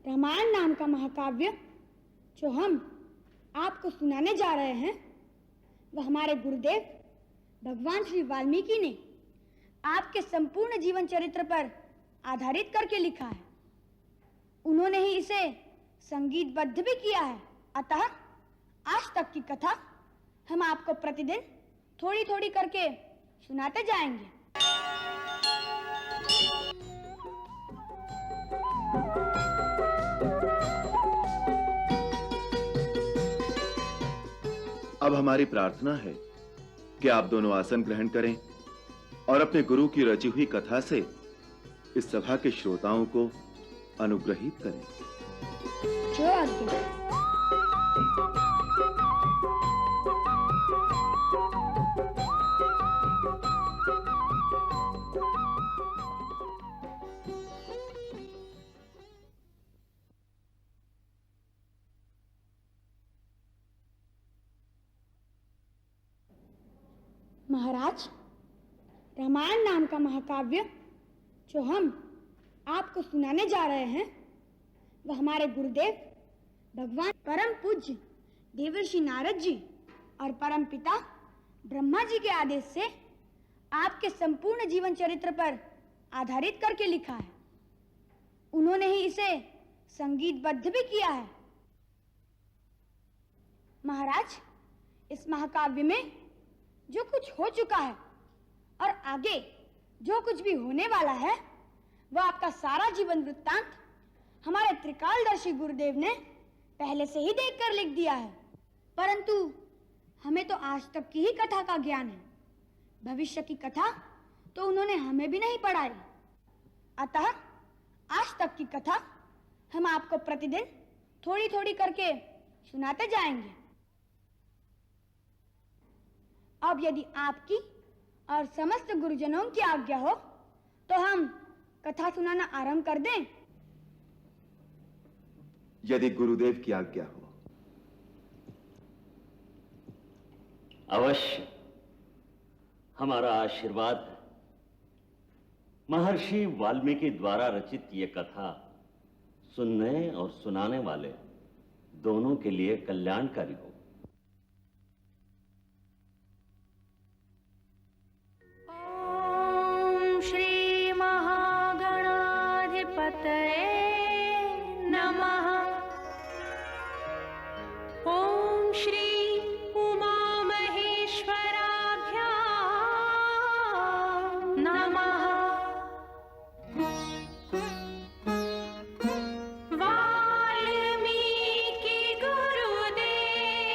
रामायण नाम का महाकाव्य जो हम आपको सुनाने जा रहे हैं वह हमारे गुरुदेव भगवान श्री वाल्मीकि ने आपके संपूर्ण जीवन चरित्र पर आधारित करके लिखा है। उन्होंने ही इसे संगीतबद्ध भी किया है। अतः आज तक की कथा हम आपको प्रतिदिन थोड़ी थोड़ी करके सुनाते जाएंगे। अब हमारी प्रार्थना है कि आप दोनों आसन ग्रहण करें और अपने गुरु की रची हुई कथा से इस सभा के श्रोताओं को अनुग्रहित करें। महाराज, रामायण नाम का महाकाव्य जो हम आपको सुनाने जा रहे हैं वह हमारे गुरुदेव भगवान परम पूज्य देवर्षि नारद जी और परम पिता ब्रह्मा जी के आदेश से आपके संपूर्ण जीवन चरित्र पर आधारित करके लिखा है। उन्होंने ही इसे संगीतबद्ध भी किया है। महाराज, इस महाकाव्य में जो कुछ हो चुका है और आगे जो कुछ भी होने वाला है वह आपका सारा जीवन वृत्तांत हमारे त्रिकालदर्शी गुरुदेव ने पहले से ही देखकर लिख दिया है। परंतु हमें तो आज तक की ही कथा का ज्ञान है। भविष्य की कथा तो उन्होंने हमें भी नहीं पढ़ाई। अतः आज तक की कथा हम आपको प्रतिदिन थोड़ी थोड़ी करके सुनाते जाएंगे। अब यदि आपकी और समस्त गुरुजनों की आज्ञा हो तो हम कथा सुनाना आरंभ कर दें। यदि गुरुदेव की आज्ञा हो। अवश्य, हमारा आशीर्वाद है। महर्षि वाल्मीकि द्वारा रचित ये कथा सुनने और सुनाने वाले दोनों के लिए कल्याणकारी हो। वाल्मीकि गुरुदेव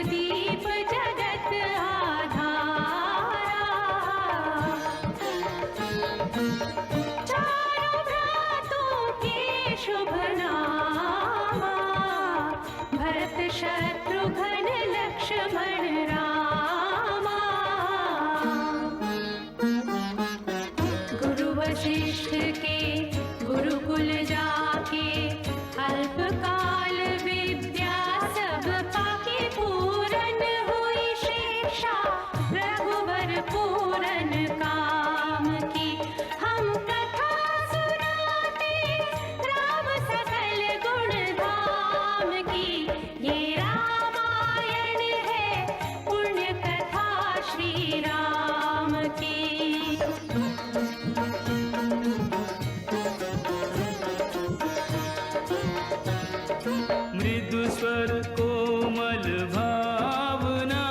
दीप जगत आधारा। चारों भ्रातों के शुभ नामा, भरत शत्रुघ्न लक्ष्मण रामा। गुरु वशिष्ठ के गुरुकुल जाके, अल्पकाल विद्या सब पाके, पूरन हुई शिक्षा रघुवर पूरन काम की। हम कथा सुनाते राम सकल गुण धाम की। ये रामायण है पुण्य कथा श्री राम की। मृदु स्वर कोमल भावना,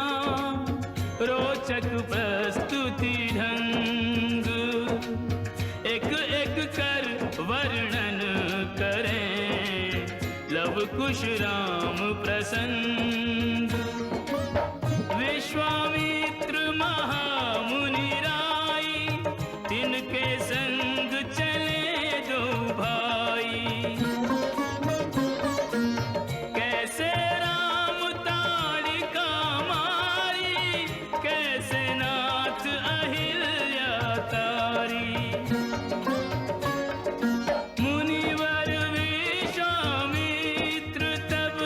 रोचक प्रस्तुति ढंग, एक एक कर वर्णन करें लव कुश राम प्रसंग। विश्वामित्र महामुनि राई, तिनके संग चले दो भाई। कैसे राम ताड़िका मारी, कैसे नाथ अहिल्या तारी। मुनिवर विश्वामित्र तब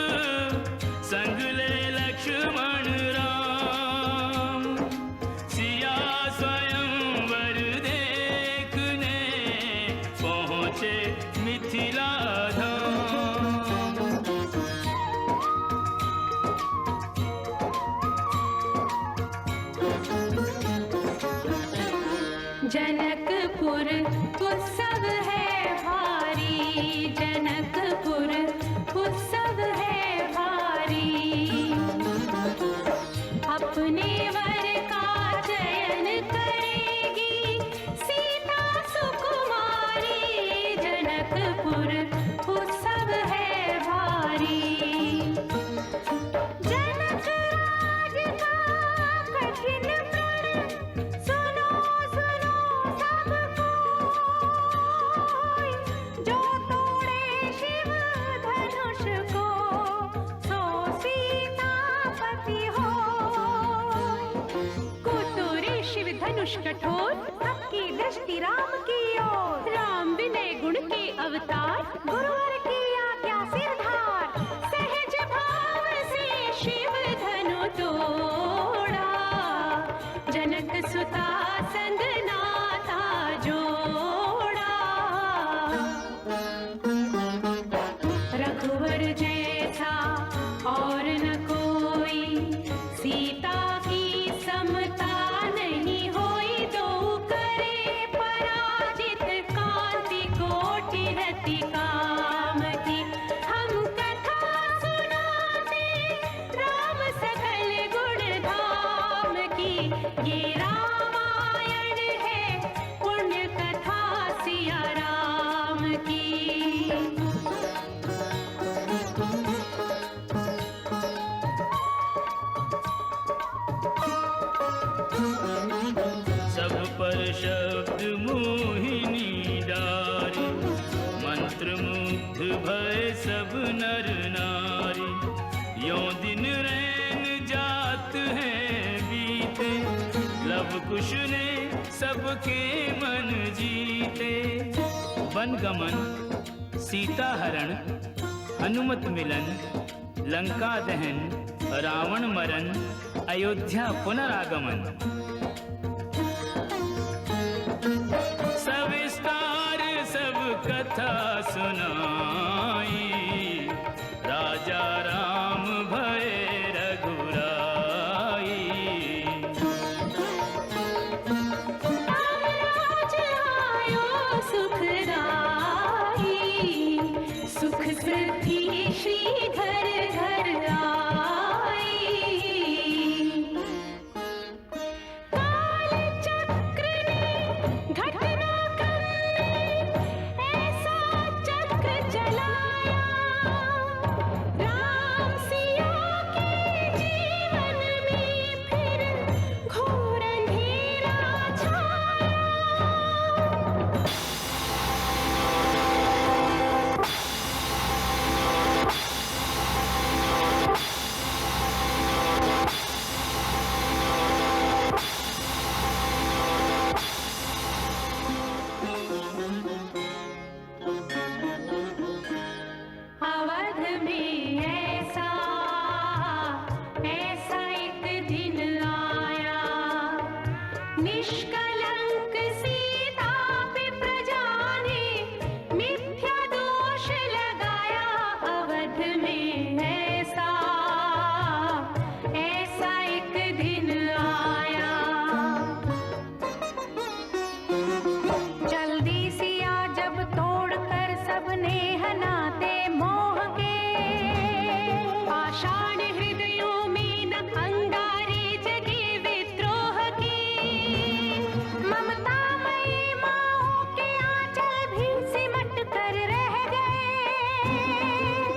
संग ले लक्ष्मण राम। सिया स्वयंवर देखने पहुँचे मिथिला धाम। जनकपुर उत्सव है भारी, जनकपुर उत्सव है भारी। अपने वर का चयन करेगी सीता सुकुमारी। जनकपुर उत्सव है भारी। जनक राज का कठिन प्रण, सुनो सुनो सब कोई। जो तोड़े शिव धनुष को, सो सीतापति होय। कुतुरी शिव धनुष कठोर, सबकी दृष्टि राम की ओर। राम विनय गुण के अवतार, गुरुवर की आज्ञा सिरधार। सहज भाव से शिव धनु तोड़ा, जनक सुता संग नाता जोड़ा। रघुवर जैसा और न कोई, सीता की समता नहीं होई। दो करे पराजित, कांति कोटि रति काम की। हम कथा सुनाते राम सकल गुण धाम की। ये रामायण है पुण्य कथा सिया राम की। सब पर शब्द मोहिनी डारी, मंत्र मुग्ध भय सब नर नारी। यों दिन रैन जात हैं बीते, लव कुश ने सबके मन जीते। वन गमन, सीता हरण, हनुमत मिलन, लंका दहन, रावण मरण, अयोध्या पुनरागमन। सविस्तार सब कथा सुनाई, राजा राम भय रघुराई। राज आयो सुखदाई, सुख समृद्धि श्री घर घर आई। काल चक्र ने घटना कर ऐसा चक्र चलाया, राम सिया के जीवन अवध में ऐसा ऐसा एक दिन आया, निष्कलंक सीता पे प्रजा ने मिथ्या दोष लगाया। अवध में ऐसा ऐसा एक दिन आया। जल्दी सिया जब तोड़कर सबने हनाते मोह के, आषाढ़ हृदयों में न अंगारे जगे विद्रोह की। ममतामयी माओं के आंचल भी सिमट कर रह गए,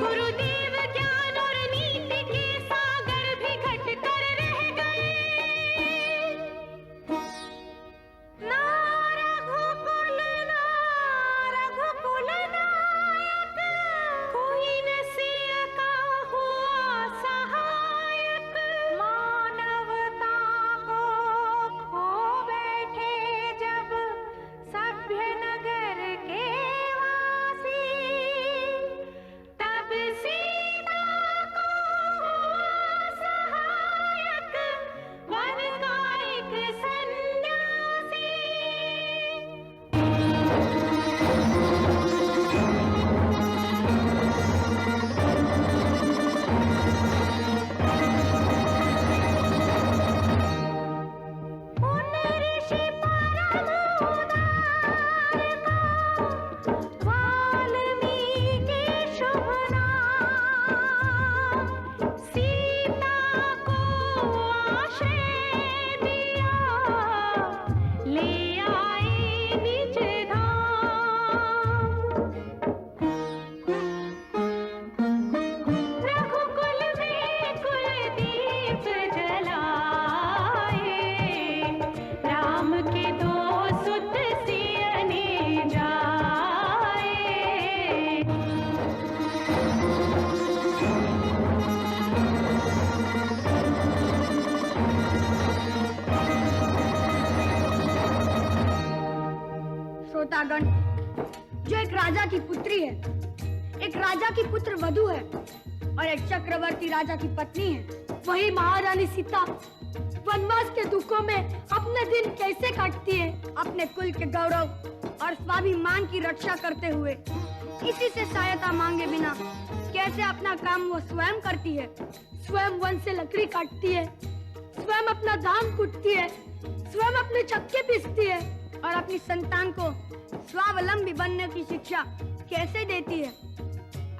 गुरुदेव ज्ञान और नीति के सागर भी घट कर रह गए। ना रघुकुल नायक, कोई न सिया का हुआ सहायक। मानवता को खो बैठे जब सभ्य नगर के वासी, तब सीता को हुआ सहायक वन का एक सन्यासी। उन ऋषि परम उदार का वाल्मीकि शुभ नाम, सीता को आश्रय दिया, ले आए निज धाम। रघुकुल में कुलदीप जलाए, राम के दो सुत सियने जाए। श्रोतागण, जो एक राजा की पुत्री है, एक राजा की पुत्र वधू है और एक चक्रवर्ती राजा की पत्नी है, वही महारानी सीता वनवास के दुखों में अपने दिन कैसे काटती है, अपने कुल के गौरव और स्वाभिमान की रक्षा करते हुए। किसी से सहायता मांगे बिना कैसे अपना काम वो स्वयं करती है, स्वयं वन से लकड़ी काटती है, स्वयं अपना धान कूटती है, स्वयं अपने चक्के पीसती है और अपनी संतान को स्वावलंबी बनने की शिक्षा कैसे देती है।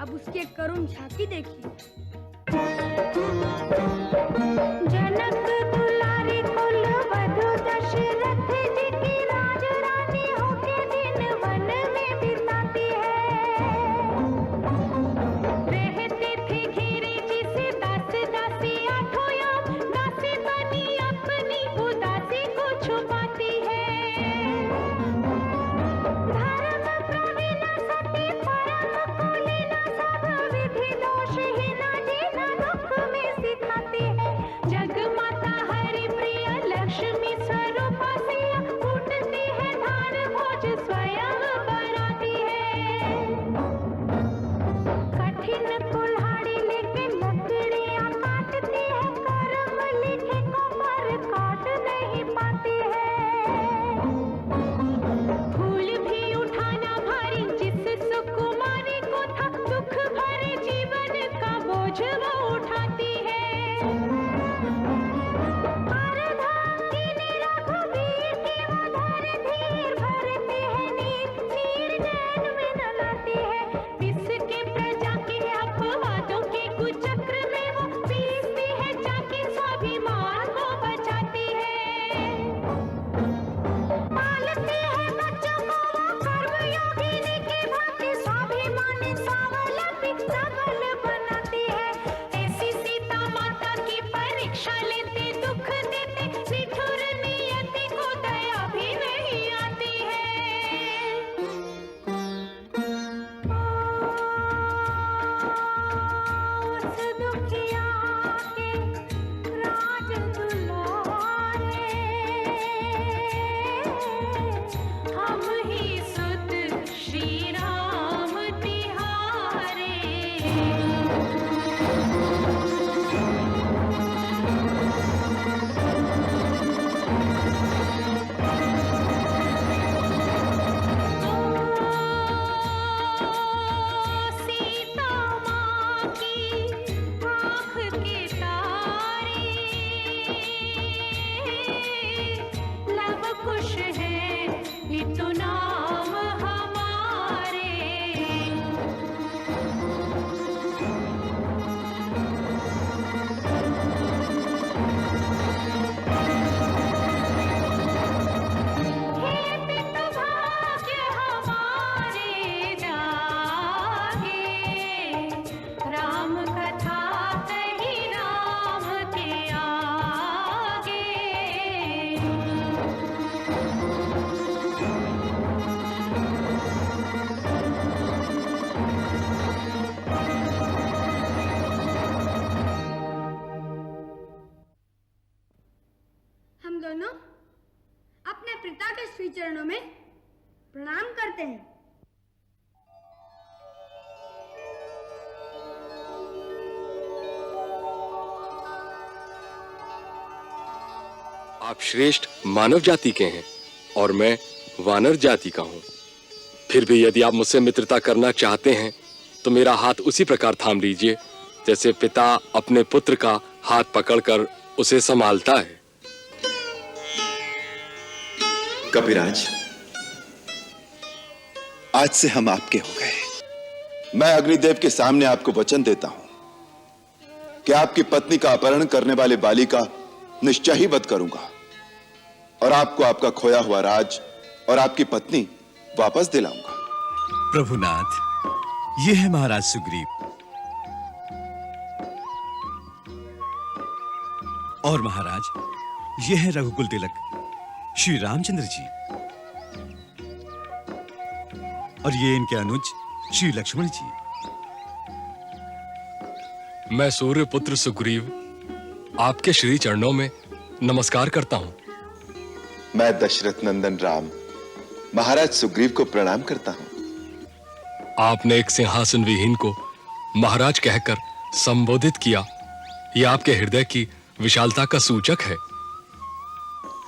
अब उसकी एक करुण झांकी देखिए। जनक दुलारी कुल वधु दशरथ जी की राजरानी होके दिन वन में बिताती है। रहती थी घिरी जिसे दास दासी आठों याम, दासी बनी अपनी उदासी को छुपाती है। धर्म प्रवीण सती परम कुलीन, सब विधि दोषहीन जीना दुख में सिखाती है। जग माता हरि प्रिय लक्ष्मी स्वरूपा सिया, फूटती है धार भोज स्वयं बनाती है। कठिन कुल्हाड़ी लेके लकड़ियां काटती है, कर्म लिखे को पर काट नहीं पाती है। फूल भी उठाना भारी जिस सुकुमारी को था, दुख भरे जीवन का बोझ वो उठाती है। अर्धांगिनी रघुवीर की वो धर धीर भरती है नीर, नीर जैन में न लाती है। इसके प्रजा के अपवादों के कुचक्र में वो पीसती है, जाके स्वाभिमान को बचाती है। पालती है बच्चों को वो कर्मयोगिनी की भांति, स्वाभिमानी स्वावलंबी सबल बनाती है। ऐसी सीता माता की परीक्षा लेते, दुख देते, निठुर नियति को दया भी नहीं आती है। उस दुखिया के राज दुलारे, हम ही सुत श्री राम तिहारे। की आँख के तारे, लब खुश है भी तो नाम हमारे। राम कथा कही राम के आगे। हम दोनों अपने पिता के श्री चरणों में प्रणाम करते हैं। आप श्रेष्ठ मानव जाति के हैं और मैं वानर जाति का हूं। फिर भी यदि आप मुझसे मित्रता करना चाहते हैं तो मेरा हाथ उसी प्रकार थाम लीजिए जैसे पिता अपने पुत्र का हाथ पकड़कर उसे संभालता है। कपिराज, आज से हम आपके हो गए। मैं अग्निदेव के सामने आपको वचन देता हूं कि आपकी पत्नी का अपहरण करने वाले बाली का निश्चय ही वध करूंगा और आपको आपका खोया हुआ राज और आपकी पत्नी वापस दिलाऊंगा। प्रभुनाथ, ये है महाराज सुग्रीव और महाराज ये है रघुकुल तिलक श्री रामचंद्र जी और ये इनके अनुज श्री लक्ष्मण जी। मैं सूर्यपुत्र सुग्रीव आपके श्री चरणों में नमस्कार करता हूं। मैं दशरथ नंदन राम महाराज सुग्रीव को प्रणाम करता हूं। आपने एक सिंहासन विहीन को महाराज कहकर संबोधित किया, यह आपके हृदय की विशालता का सूचक है।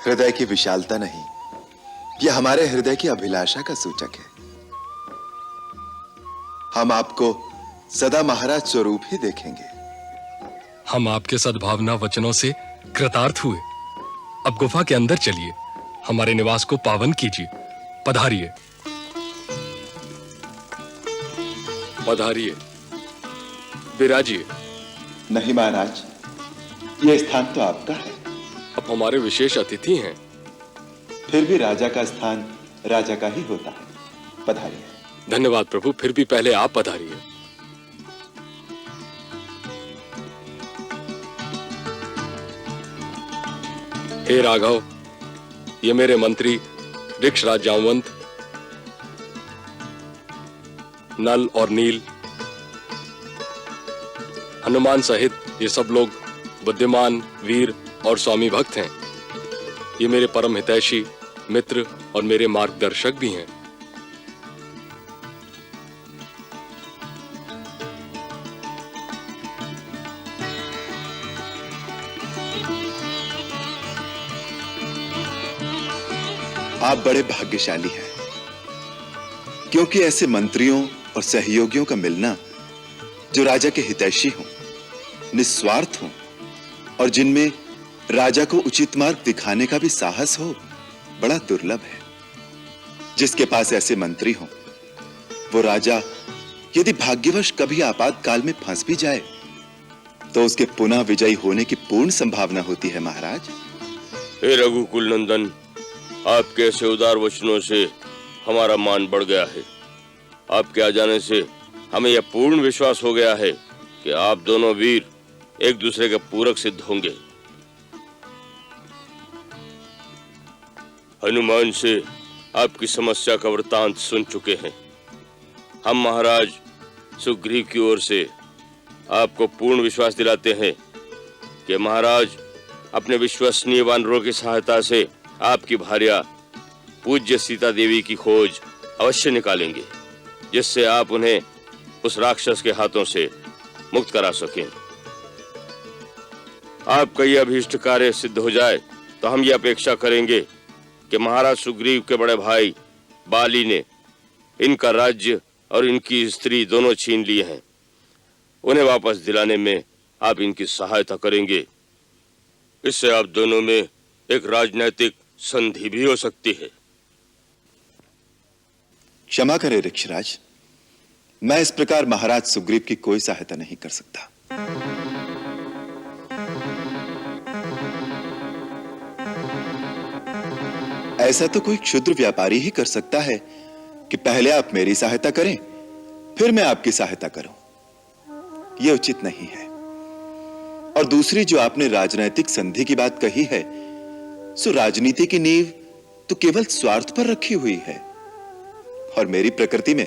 हृदय की विशालता नहीं, यह हमारे हृदय की अभिलाषा का सूचक है। हम आपको सदा महाराज स्वरूप ही देखेंगे। हम आपके सद्भावना वचनों से कृतार्थ हुए। अब गुफा के अंदर चलिए, हमारे निवास को पावन कीजिए। पधारिए, पधारिए, विराजिए। नहीं महाराज, यह स्थान तो आपका है। अब हमारे विशेष अतिथि हैं। फिर भी राजा का स्थान राजा का ही होता है। पधारिए। धन्यवाद प्रभु, फिर भी पहले आप पधारिए। हे राघव, ये मेरे मंत्री ऋक्षराज जामवंत, नल और नील, हनुमान सहित ये सब लोग बुद्धिमान, वीर और स्वामी भक्त हैं। ये मेरे परम हितैषी मित्र और मेरे मार्गदर्शक भी हैं। आप बड़े भाग्यशाली हैं, क्योंकि ऐसे मंत्रियों और सहयोगियों का मिलना जो राजा के हितैषी हों, निस्वार्थ हों और जिनमें राजा को उचित मार्ग दिखाने का भी साहस हो, बड़ा दुर्लभ है। जिसके पास ऐसे मंत्री हों, वो राजा यदि भाग्यवश कभी आपातकाल में फंस भी जाए तो उसके पुनः विजयी होने की पूर्ण संभावना होती है। महाराज, हे रघुकुल नंदन, आपके ऐसे उदार वचनों से हमारा मान बढ़ गया है। आपके आ जाने से हमें यह पूर्ण विश्वास हो गया है कि आप दोनों वीर एक दूसरे के पूरक सिद्ध होंगे। हनुमान से आपकी समस्या का वृतांत सुन चुके हैं। हम महाराज सुग्रीव की ओर से आपको पूर्ण विश्वास दिलाते हैं कि महाराज अपने विश्वसनीय वानरों की सहायता से आपकी भार्या पूज्य सीता देवी की खोज अवश्य निकालेंगे, जिससे आप उन्हें उस राक्षस के हाथों से मुक्त करा सकें। आपका यह अभीष्ट कार्य सिद्ध हो जाए तो हम ये अपेक्षा करेंगे कि महाराज सुग्रीव के बड़े भाई बाली ने इनका राज्य और इनकी स्त्री दोनों छीन लिए हैं। उन्हें वापस दिलाने में आप इनकी सहायता करेंगे। इससे आप दोनों में एक राजनैतिक संधि भी हो सकती है। क्षमा करें ऋक्षराज, मैं इस प्रकार महाराज सुग्रीव की कोई सहायता नहीं कर सकता। ऐसा तो कोई क्षुद्र व्यापारी ही कर सकता है कि पहले आप मेरी सहायता करें, फिर मैं आपकी सहायता करूं। यह उचित नहीं है। और दूसरी, जो आपने राजनैतिक संधि की बात कही है, सो राजनीति की नींव तो केवल स्वार्थ पर रखी हुई है, और मेरी प्रकृति में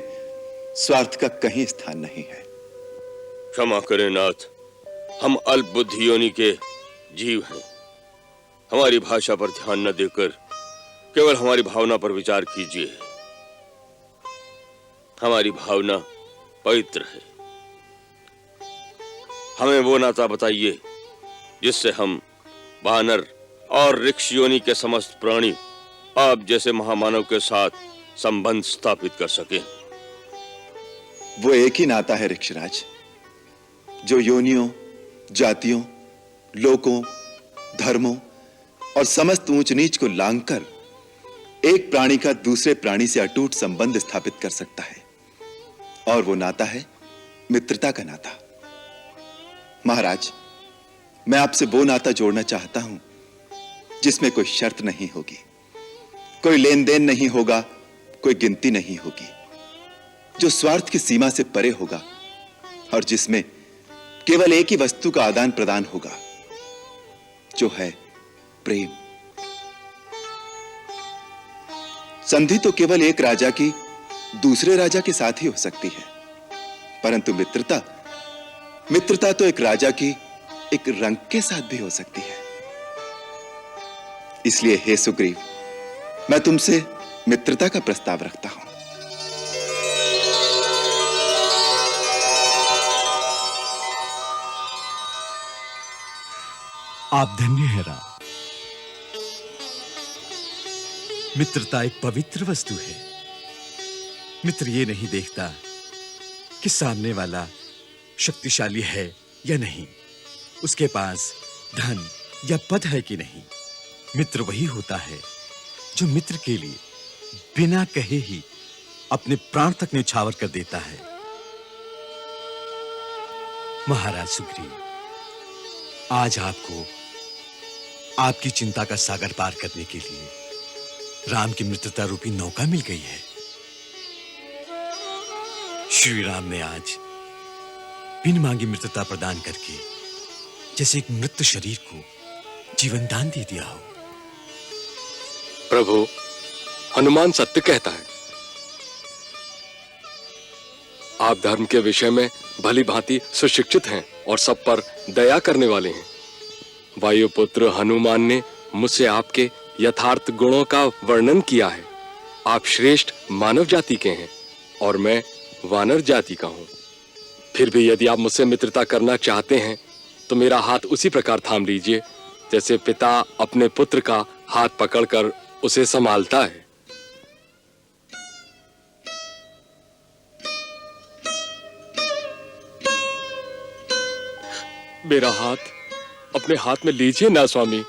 स्वार्थ का कहीं स्थान नहीं है। क्षमा करें नाथ, हम अल्प बुद्धि योनि के जीव हैं। हमारी भाषा पर ध्यान न देकर केवल हमारी भावना पर विचार कीजिए। हमारी भावना पवित्र है। हमें वो नाता बताइए जिससे हम वानर और ऋक्ष योनि के समस्त प्राणी आप जैसे महामानव के साथ संबंध स्थापित कर सकें। वो एक ही नाता है ऋक्षराज, जो योनियों, जातियों, लोकों, धर्मों और समस्त ऊंच नीच को लांघकर एक प्राणी का दूसरे प्राणी से अटूट संबंध स्थापित कर सकता है। और वो नाता है मित्रता का नाता। महाराज, मैं आपसे वो नाता जोड़ना चाहता हूं जिसमें कोई शर्त नहीं होगी, कोई लेन देन नहीं होगा, कोई गिनती नहीं होगी, जो स्वार्थ की सीमा से परे होगा और जिसमें केवल एक ही वस्तु का आदान प्रदान होगा, जो है प्रेम। संधि तो केवल एक राजा की दूसरे राजा के साथ ही हो सकती है, परंतु मित्रता तो एक राजा की एक रंक के साथ भी हो सकती है। इसलिए हे सुग्रीव, मैं तुमसे मित्रता का प्रस्ताव रखता हूं। आप धन्य हैं राम। मित्रता एक पवित्र वस्तु है। मित्र ये नहीं देखता कि सामने वाला शक्तिशाली है या नहीं, उसके पास धन या पद है कि नहीं। मित्र वही होता है जो मित्र के लिए बिना कहे ही अपने प्राण तक न्यौछावर कर देता है। महाराज सुग्रीव, आज आपको आपकी चिंता का सागर पार करने के लिए राम की मित्रता रूपी नौका मिल गई है। श्री राम ने आज बिन मांगी मित्रता प्रदान करके जैसे एक मृत शरीर को जीवन दान दे दिया हो। प्रभु, हनुमान सत्य कहता है। आप धर्म के विषय में भली भांति सुशिक्षित हैं और सब पर दया करने वाले हैं। वायुपुत्र हनुमान ने मुझसे आपके यथार्थ गुणों का वर्णन किया है। आप श्रेष्ठ मानव जाति के हैं और मैं वानर जाति का हूं। फिर भी यदि आप मुझसे मित्रता करना चाहते हैं तो मेरा हाथ उसी प्रकार थाम लीजिए जैसे पिता अपने पुत्र का हाथ पकड़कर उसे संभालता है। मेरा हाथ अपने हाथ में लीजिए ना स्वामी।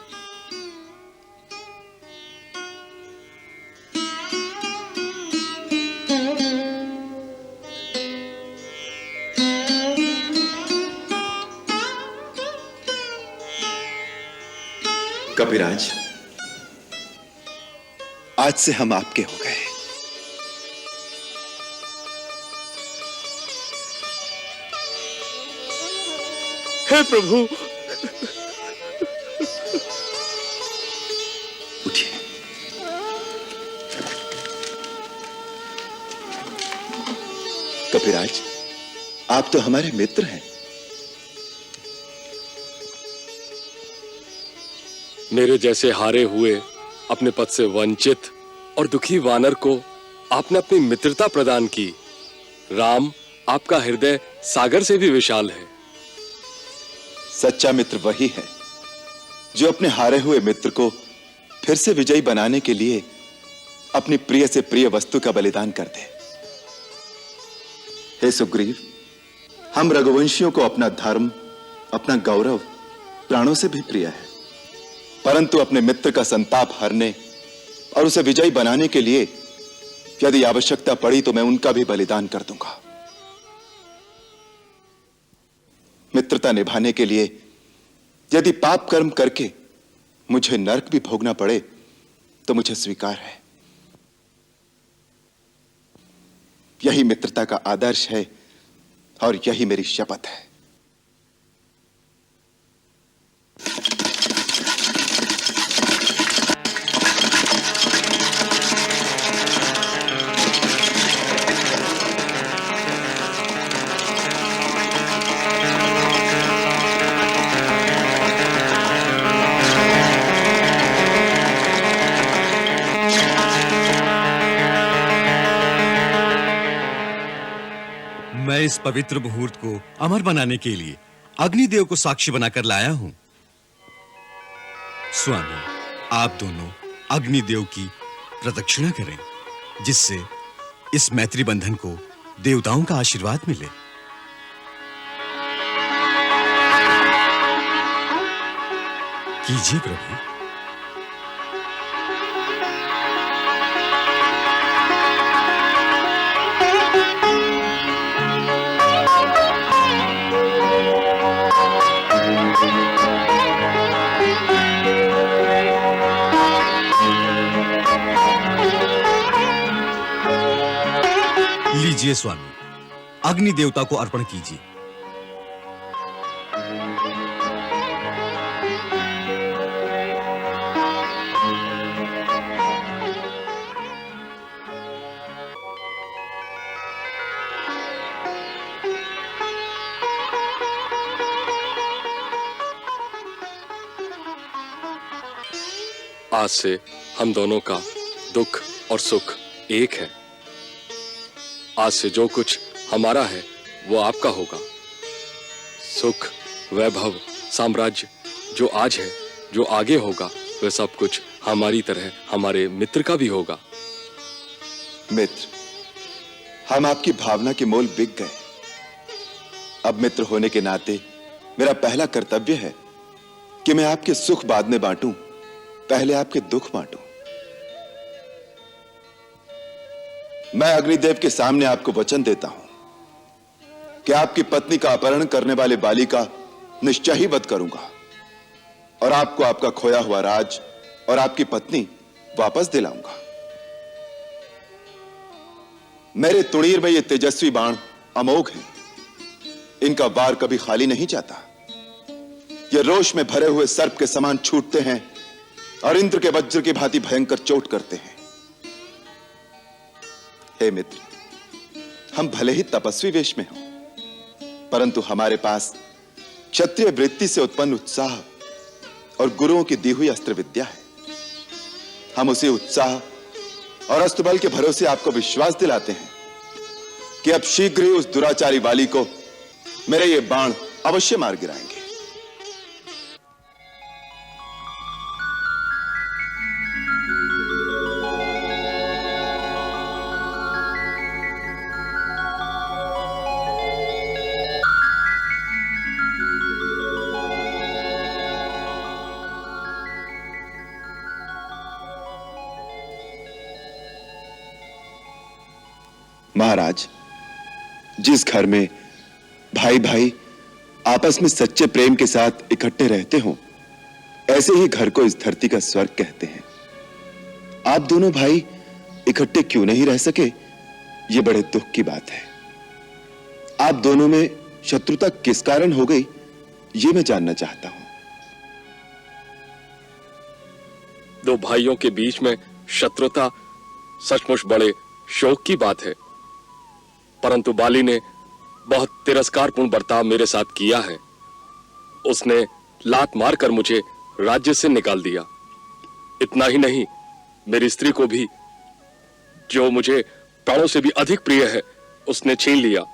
कपिराज, आज से हम आपके हो गए। हे प्रभु, उठिए। कपिराज, आप तो हमारे मित्र हैं। मेरे जैसे हारे हुए, अपने पद से वंचित और दुखी वानर को आपने अपनी मित्रता प्रदान की। राम, आपका हृदय सागर से भी विशाल है। सच्चा मित्र वही है जो अपने हारे हुए मित्र को फिर से विजयी बनाने के लिए अपनी प्रिय से प्रिय वस्तु का बलिदान कर दे। हे सुग्रीव, हम रघुवंशियों को अपना धर्म, अपना गौरव प्राणों से भी प्रिय है, परंतु अपने मित्र का संताप हरने और उसे विजयी बनाने के लिए यदि आवश्यकता पड़ी तो मैं उनका भी बलिदान कर दूंगा। मित्रता निभाने के लिए यदि पाप कर्म करके मुझे नरक भी भोगना पड़े तो मुझे स्वीकार है। यही मित्रता का आदर्श है और यही मेरी शपथ है। मैं इस पवित्र मुहूर्त को अमर बनाने के लिए अग्निदेव को साक्षी बनाकर लाया हूं। स्वामी, आप दोनों अग्निदेव की प्रदक्षिणा करें, जिससे इस मैत्री बंधन को देवताओं का आशीर्वाद मिले। कीजिए प्रभु। लीजिए स्वामी, अग्नि देवता को अर्पण कीजिए। आज से हम दोनों का दुख और सुख एक है। आज से जो कुछ हमारा है वो आपका होगा। सुख, वैभव, साम्राज्य जो आज है, जो आगे होगा, वह सब कुछ हमारी तरह हमारे मित्र का भी होगा। मित्र, हम आपकी भावना के मोल बिक गए। अब मित्र होने के नाते मेरा पहला कर्तव्य है कि मैं आपके सुख बाद में बांटूं, पहले आपके दुख बांटूं। मैं अग्निदेव के सामने आपको वचन देता हूं कि आपकी पत्नी का अपहरण करने वाले बाली का निश्चय ही वध करूंगा और आपको आपका खोया हुआ राज और आपकी पत्नी वापस दिलाऊंगा। मेरे तुणीर में ये तेजस्वी बाण अमोघ हैं। इनका वार कभी खाली नहीं जाता। ये रोष में भरे हुए सर्प के समान छूटते हैं और इंद्र के वज्र की भांति भयंकर चोट करते हैं। हे मित्र, हम भले ही तपस्वी वेश में हों, परंतु हमारे पास क्षत्रिय वृत्ति से उत्पन्न उत्साह और गुरुओं की दी हुई अस्त्र विद्या है। हम उसी उत्साह और अस्त्रबल के भरोसे आपको विश्वास दिलाते हैं कि अब शीघ्र ही उस दुराचारी वाली को मेरे ये बाण अवश्य मार गिराएंगे। महाराज, जिस घर में भाई भाई आपस में सच्चे प्रेम के साथ इकट्ठे रहते हो, ऐसे ही घर को इस धरती का स्वर्ग कहते हैं। आप दोनों भाई इकट्ठे क्यों नहीं रह सके, ये बड़े दुख की बात है। आप दोनों में शत्रुता किस कारण हो गई, ये मैं जानना चाहता हूं। दो भाइयों के बीच में शत्रुता सचमुच बड़े शोक की बात है, परंतु बाली ने बहुत तिरस्कारपूर्ण बर्ताव मेरे साथ किया है। उसने लात मारकर मुझे राज्य से निकाल दिया। इतना ही नहीं, मेरी स्त्री को भी, जो मुझे प्राणों से भी अधिक प्रिय है, उसने छीन लिया।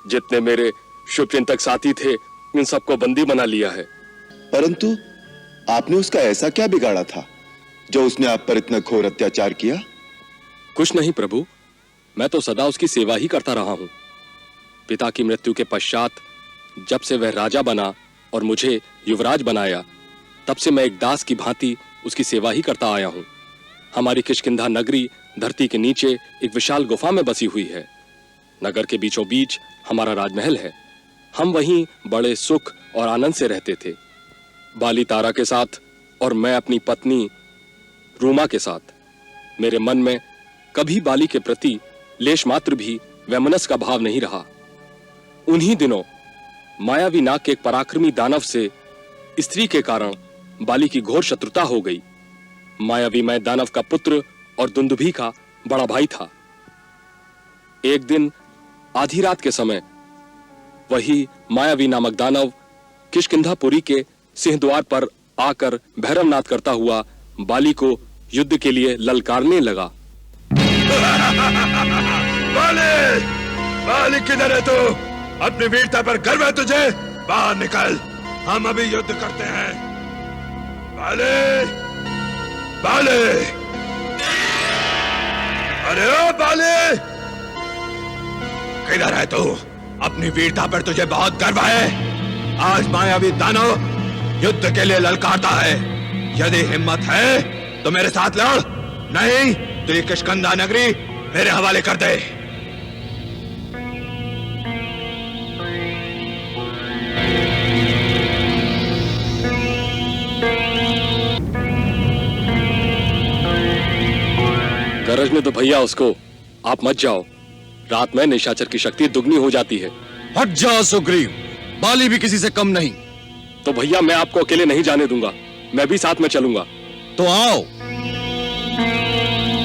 जितने मेरे शुभचिंतक साथी थे, इन सबको बंदी बना लिया है। परंतु आपने उसका ऐसा क्या बिगाड़ा था जो उसने आप पर इतना घोर अत्याचार किया? कुछ नहीं प्रभु, मैं तो सदा उसकी सेवा ही करता रहा हूं। पिता की मृत्यु के पश्चात जब से वह राजा बना और मुझे युवराज बनाया, तब से मैं एक दास की भांति उसकी सेवा ही करता आया हूं। हमारी किष्किंधा नगरी धरती के नीचे एक विशाल गुफा में बसी हुई है। नगर के बीचों बीच हमारा राजमहल है। हम वहीं बड़े सुख और आनंद से रहते थे, बाली तारा के साथ और मैं अपनी पत्नी रूमा के साथ। मेरे मन में कभी बाली के प्रति लेश मात्र भी वैमनस्य का भाव नहीं रहा। उन्हीं दिनों मायावी नाग के एक पराक्रमी दानव से स्त्री के कारण बाली की घोर शत्रुता हो गई। मायावी मैं दानव का पुत्र और दुंदुभी का बड़ा भाई था। एक दिन आधी रात के समय वही मायावी नामक दानव किष्किंधापुरी के सिंहद्वार पर आकर भैरवनाद करता हुआ बाली को युद्ध के लिए ललकारने लगा। बाली! बाली किधर है तू? अपनी वीरता पर गर्व है तुझे? बाहर निकल, हम अभी युद्ध करते हैं। बाली! बाली! अरे ओ बाली! किधर है तू? अपनी वीरता पर तुझे बहुत गर्व है। आज मायावी दानव युद्ध के लिए ललकारता है। यदि हिम्मत है तो मेरे साथ लड़, नहीं तो ये किष्किंधा नगरी मेरे हवाले कर दे। गरजने तो भैया उसको, आप मत जाओ। रात में निशाचर की शक्ति दुगनी हो जाती है। हट जा सुग्रीव, बाली भी किसी से कम नहीं। तो भैया मैं आपको अकेले नहीं जाने दूंगा, मैं भी साथ में चलूंगा। तो आओ।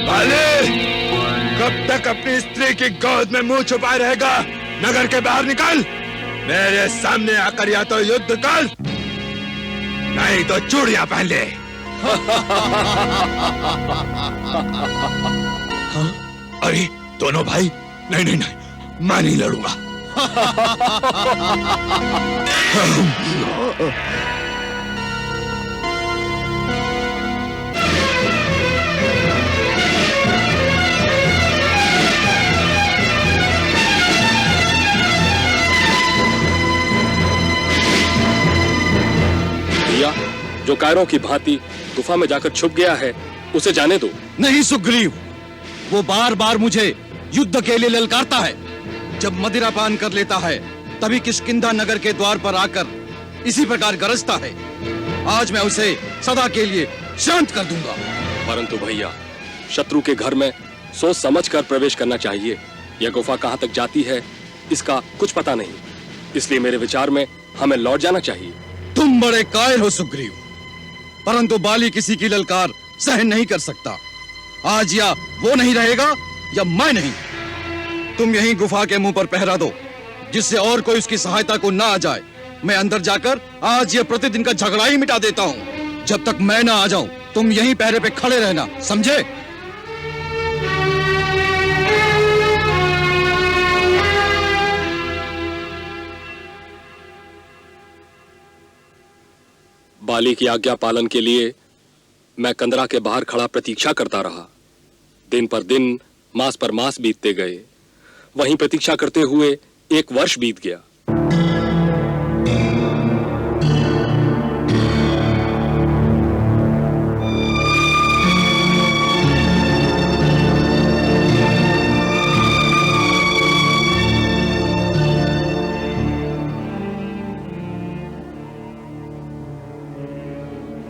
बाली! कब तक अपनी स्त्री की गोद में मुंह छुपाए रहेगा? नगर के बाहर निकल, मेरे सामने आकर या तो युद्ध कर, नहीं तो चूड़ियां पहन ले। हाँ? अरे दोनों भाई? नहीं नहीं नहीं, मैं नहीं लड़ूंगा। भैया, जो कायरों की भांति गुफा में जाकर छुप गया है, उसे जाने दो। नहीं सुग्रीव, वो बार बार मुझे युद्ध के लिए ललकारता है। जब मदिरा पान कर लेता है तभी किष्किंधा नगर के द्वार पर आकर इसी प्रकार गरजता है। आज मैं उसे सदा के लिए शांत कर दूंगा। परंतु भैया, शत्रु के घर में सोच समझ कर प्रवेश करना चाहिए। यह गुफा कहां तक जाती है इसका कुछ पता नहीं, इसलिए मेरे विचार में हमें लौट जाना चाहिए। तुम बड़े कायल हो सुग्रीव, परंतु बाली किसी की ललकार सहन नहीं कर सकता। आज या वो नहीं रहेगा या मैं नहीं। तुम यहीं गुफा के मुंह पर पहरा दो, जिससे और कोई उसकी सहायता को ना आ जाए। मैं अंदर जाकर आज ये प्रतिदिन का झगड़ा ही मिटा देता हूँ। जब तक मैं ना आ जाऊं तुम यहीं पहरे पे खड़े रहना, समझे? बाली की आज्ञा पालन के लिए मैं कंदरा के बाहर खड़ा प्रतीक्षा करता रहा। दिन पर दिन, मास पर मास बीतते गए। वहीं प्रतीक्षा करते हुए 1 वर्ष बीत गया।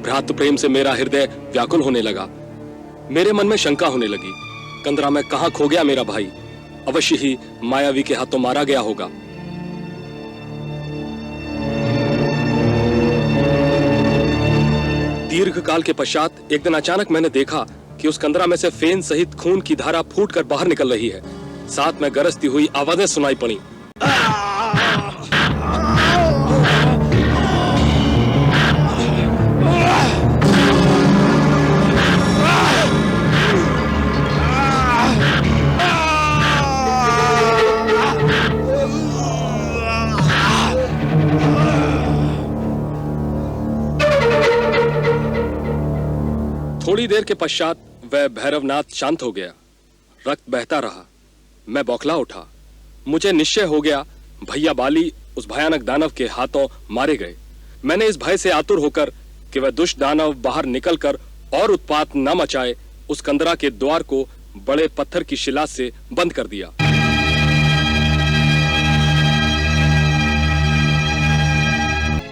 भ्रातृ प्रेम से मेरा हृदय व्याकुल होने लगा। मेरे मन में शंका होने लगी, कंदरा में कहां खो गया मेरा भाई? अवश्य ही मायावी के हाथों मारा गया होगा। दीर्घ काल के पश्चात एक दिन अचानक मैंने देखा कि उस कंदरा में से फेन सहित खून की धारा फूटकर बाहर निकल रही है। साथ में गरजती हुई आवाजें सुनाई पड़ी। थोड़ी देर के पश्चात वह भैरवनाथ शांत हो गया। रक्त बहता रहा। मैं बौखला उठा। मुझे निश्चय हो गया भैया बाली उस भयानक दानव के हाथों मारे गए। मैंने इस भय से आतुर होकर कि वह दुष्ट दानव बाहर निकलकर और उत्पात न मचाए उस कंदरा के द्वार को बड़े पत्थर की शिला से बंद कर दिया।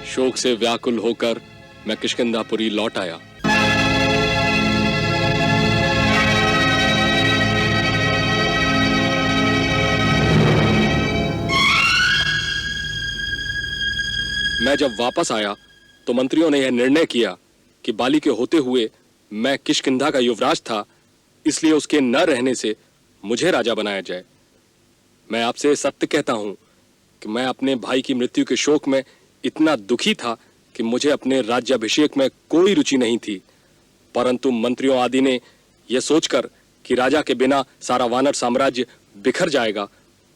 शोक से व्याकुल होकर मैं किष्किंधापुरी लौट आया। मैं जब वापस आया तो मंत्रियों ने यह निर्णय किया कि बाली के होते हुए मैं किष्किंधा का युवराज था, इसलिए उसके न रहने से मुझे राजा बनाया जाए। मैं आपसे सत्य कहता हूं कि मैं अपने भाई की मृत्यु के शोक में इतना दुखी था कि मुझे अपने राज्याभिषेक में कोई रुचि नहीं थी, परंतु मंत्रियों आदि ने यह सोचकर कि राजा के बिना सारा वानर साम्राज्य बिखर जाएगा,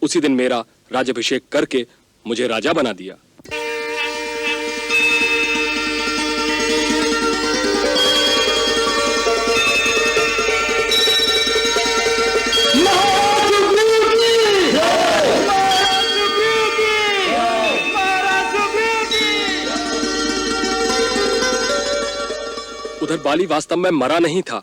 उसी दिन मेरा राज्याभिषेक करके मुझे राजा बना दिया। उधर बाली वास्तव में मरा नहीं था।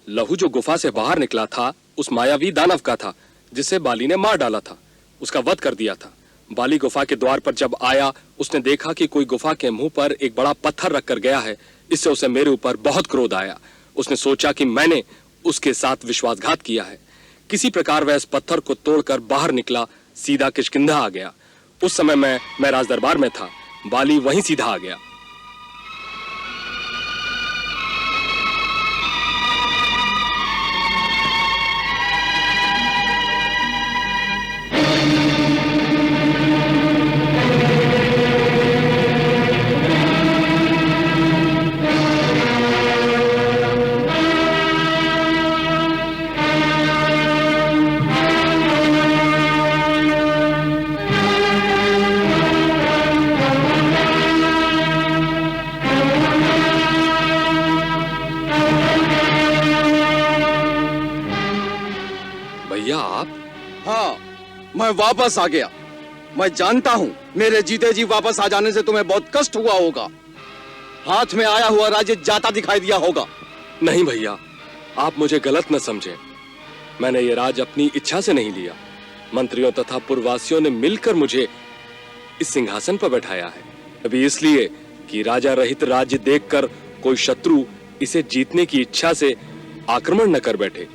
लहू जो गुफा से बाहर निकला था उस मायावी दानव का था जिसे बाली ने मार डाला था, उसका वध कर दिया था। बाली गुफा के द्वार पर जब आया उसने देखा कि कोई गुफा के मुंह पर एक बड़ा पत्थर रखकर गया है। इससे उसे मेरे ऊपर बहुत क्रोध आया। उसने सोचा कि मैंने उसके साथ विश्वासघात किया है। किसी प्रकार वह इस पत्थर को तोड़कर बाहर निकला, सीधा किष्किंधा आ गया। उस समय मैं राजदरबार में था, बाली वहीं सीधा आ गया। मैं वापस आ गया। मैं जानता हूं मेरे जीते जी वापस आ जाने से तुम्हें बहुत कष्ट हुआ होगा। हाथ में आया हुआ राज्य जाता दिखाई दिया होगा। नहीं भैया, आप मुझे गलत न समझें। मैंने ये राज अपनी इच्छा से नहीं लिया। मंत्रियों तथा पुरवासियों ने मिलकर मुझे इस सिंहासन पर बैठाया है। अभी इसलिए कि राजा रहित राज्य देखकर कोई शत्रु इसे जीतने की इच्छा से आक्रमण न कर बैठे।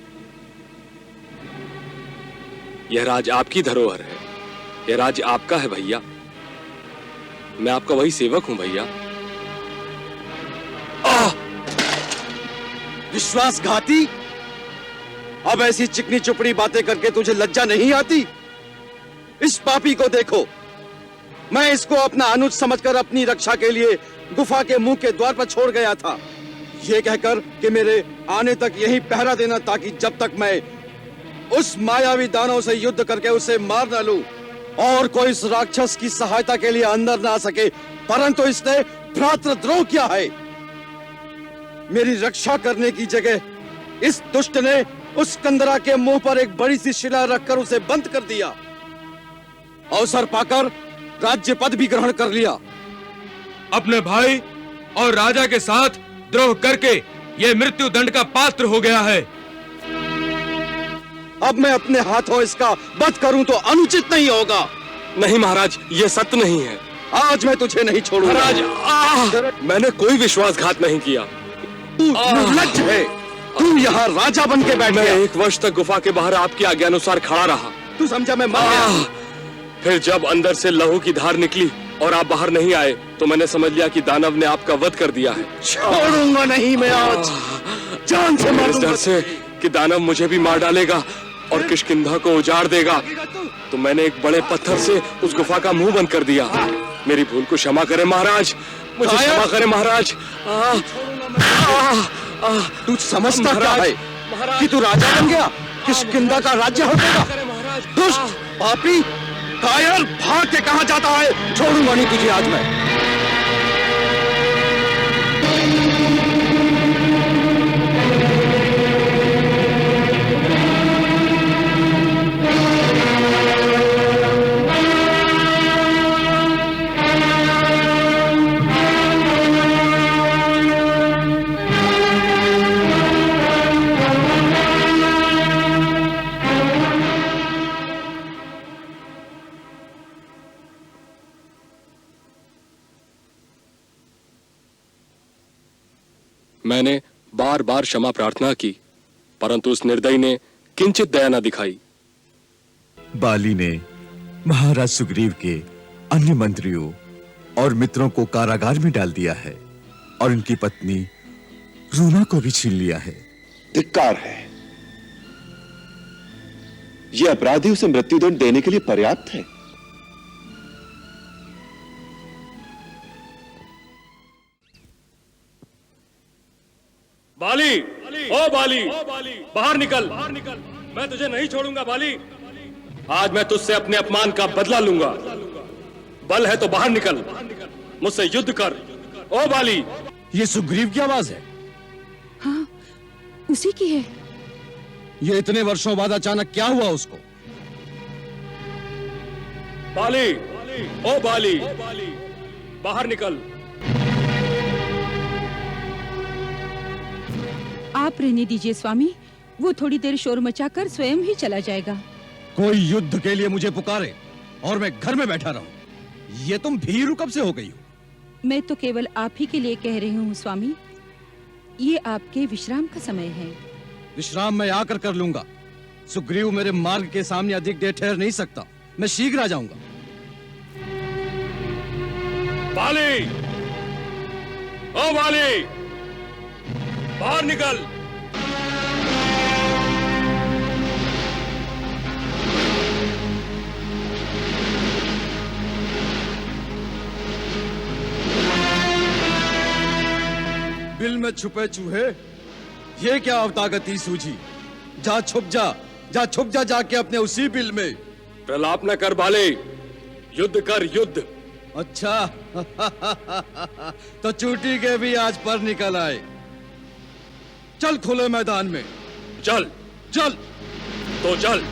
यह राज आपकी धरोहर है, यह राज आपका है भैया। मैं आपका वही सेवक हूं भैया। विश्वासघाती, अब ऐसी चिकनी चुपड़ी बातें करके तुझे लज्जा नहीं आती? इस पापी को देखो, मैं इसको अपना अनुज समझकर अपनी रक्षा के लिए गुफा के मुंह के द्वार पर छोड़ गया था, ये कहकर कि मेरे आने तक यही पहरा देना ताकि जब तक मैं उस मायावी दानव से युद्ध करके उसे मार न लूं और कोई इस राक्षस की सहायता के लिए अंदर न आ सके। परंतु इसने भ्रातृद्रोह किया है। मेरी रक्षा करने की जगह इस दुष्ट ने उस कंदरा के मुंह पर एक बड़ी सी शिला रखकर उसे बंद कर दिया। अवसर पाकर राज्य पद भी ग्रहण कर लिया। अपने भाई और राजा के साथ द्रोह करके यह मृत्यु दंड का पात्र हो गया है। अब मैं अपने हाथों इसका वध करूं तो अनुचित नहीं होगा। नहीं महाराज, यह सत्य नहीं है। आज मैं तुझे नहीं छोड़ूंगा। महाराज, मैंने कोई विश्वासघात नहीं किया। तू निर्लज्ज है। तू यहाँ राजा बन के बैठ गया। 1 वर्ष तक गुफा के बाहर आपकी आज्ञानुसार खड़ा रहा। तू समझा मैं मर गया। फिर जब अंदर से लहू की धार निकली और आप बाहर नहीं आए तो मैंने समझ लिया कि दानव ने आपका वध कर दिया है। छोड़ूंगा नहीं मैं आज, जान से मारूंगा। इस डर से कि दानव मुझे भी मार डालेगा और किष्किंधा को उजाड़ देगा, तो मैंने एक बड़े पत्थर से उस गुफा का मुंह बंद कर दिया। मेरी भूल को क्षमा करें महाराज, मुझे क्षमा करें महाराज। तू समझता क्या है कि तू राजा बन गया? किष्किंधा का राज्य हो गया। दुष्ट, पापी, कायर, भाग के कहां जाता है? छोड़ूंगा नहीं तुझे आज मैं। मैंने बार बार क्षमा प्रार्थना की, परंतु उस निर्दयी ने किंचित दया न दिखाई। बाली ने महाराज सुग्रीव के अन्य मंत्रियों और मित्रों को कारागार में डाल दिया है और उनकी पत्नी रूना को भी छीन लिया है। धिक्कार है। यह अपराधी उसे मृत्युदंड देने के लिए पर्याप्त है। बाली, ओ बाली, बाहर निकल, मैं तुझे नहीं छोड़ूंगा बाली। आज मैं तुझसे अपने अपमान का बदला लूंगा। बल है तो बाहर निकल, मुझसे युद्ध कर। ओ बाली। ये सुग्रीव की आवाज है। हाँ, उसी की है। ये इतने वर्षों बाद अचानक क्या हुआ उसको? बाली, ओ बाली, बाहर निकल। आप रहने दीजिए स्वामी, वो थोड़ी देर शोर मचाकर स्वयं ही चला जाएगा। कोई युद्ध के लिए मुझे पुकारे और मैं घर में बैठा रहूं, ये तुम भीरू कब से हो गई हो? मैं तो केवल आप ही के लिए कह रही हूँ स्वामी। ये आपके विश्राम का समय है। विश्राम मैं आकर कर लूंगा। सुग्रीव मेरे मार्ग के सामने अधिक देर ठहर नहीं सकता। मैं शीघ्र आ जाऊंगा। बाली, ओ बाली, बाहर निकल। बिल में छुपे चूहे, ये क्या अवतागती सूझी? जा छुप जा, जा छुप जा जाके अपने उसी बिल में। प्रलाप न कर बाले, युद्ध कर युद्ध। अच्छा तो चूटी के भी आज पर निकल आए। चल खुले मैदान में। चल, चल तो चल।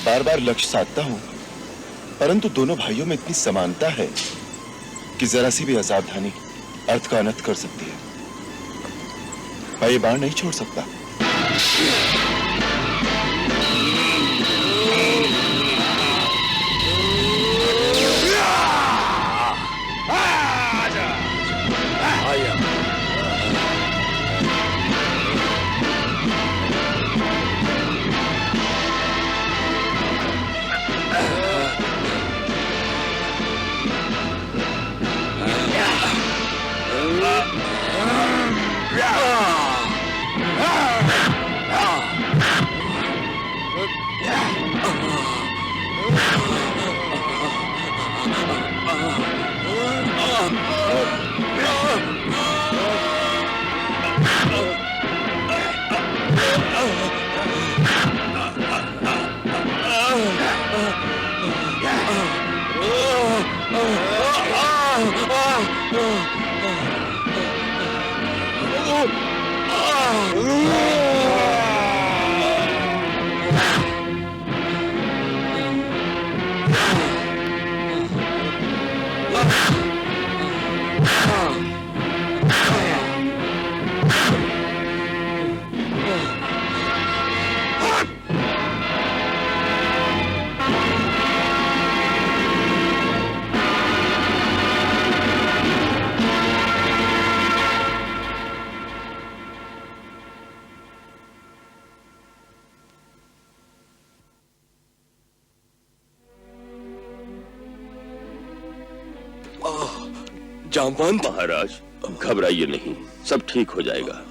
बार बार लक्ष्य साधता हूं, परंतु दोनों भाइयों में इतनी समानता है कि जरा सी भी असावधानी अर्थ का अनर्थ कर सकती है। मैं ये बाण नहीं छोड़ सकता। जामवंत। महाराज घबराइए नहीं, सब ठीक हो जाएगा।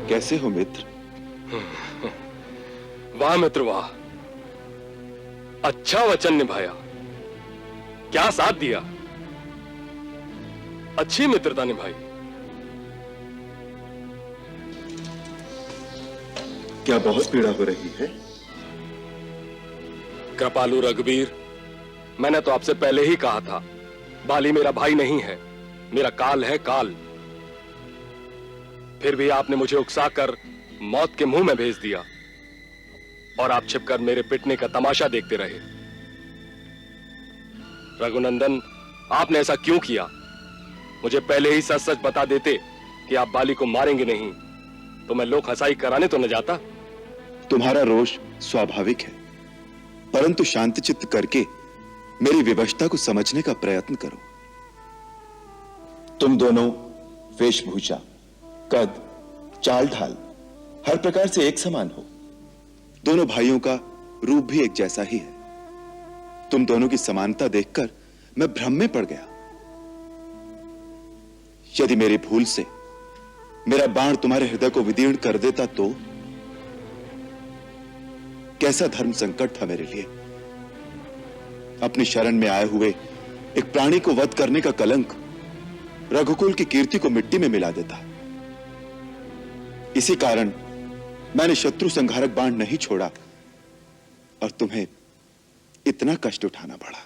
कैसे हो मित्र? वाह मित्र वाह, अच्छा वचन निभाया, क्या साथ दिया, अच्छी मित्रता निभाई। क्या बहुत पीड़ा हो रही है? कृपालु रघुवीर, मैंने तो आपसे पहले ही कहा था, बाली मेरा भाई नहीं है, मेरा काल है काल। फिर भी आपने मुझे उकसाकर मौत के मुंह में भेज दिया और आप छिपकर मेरे पिटने का तमाशा देखते रहे। रघुनंदन, आपने ऐसा क्यों किया? मुझे पहले ही सच सच बता देते कि आप बाली को मारेंगे नहीं, तो मैं लोक हंसाई कराने तो न जाता। तुम्हारा रोष स्वाभाविक है, परंतु शांत चित्त करके मेरी विवशता को समझने का प्रयत्न करो। तुम दोनों वेशभूषा, कद, चाल ढाल हर प्रकार से एक समान हो। दोनों भाइयों का रूप भी एक जैसा ही है। तुम दोनों की समानता देखकर मैं भ्रम में पड़ गया। यदि मेरी भूल से मेरा बाण तुम्हारे हृदय को विदीर्ण कर देता तो कैसा धर्म संकट था मेरे लिए। अपनी शरण में आए हुए एक प्राणी को वध करने का कलंक रघुकुल की कीर्ति को मिट्टी में मिला देता। इसी कारण मैंने शत्रु संहारक बाण नहीं छोड़ा और तुम्हें इतना कष्ट उठाना पड़ा।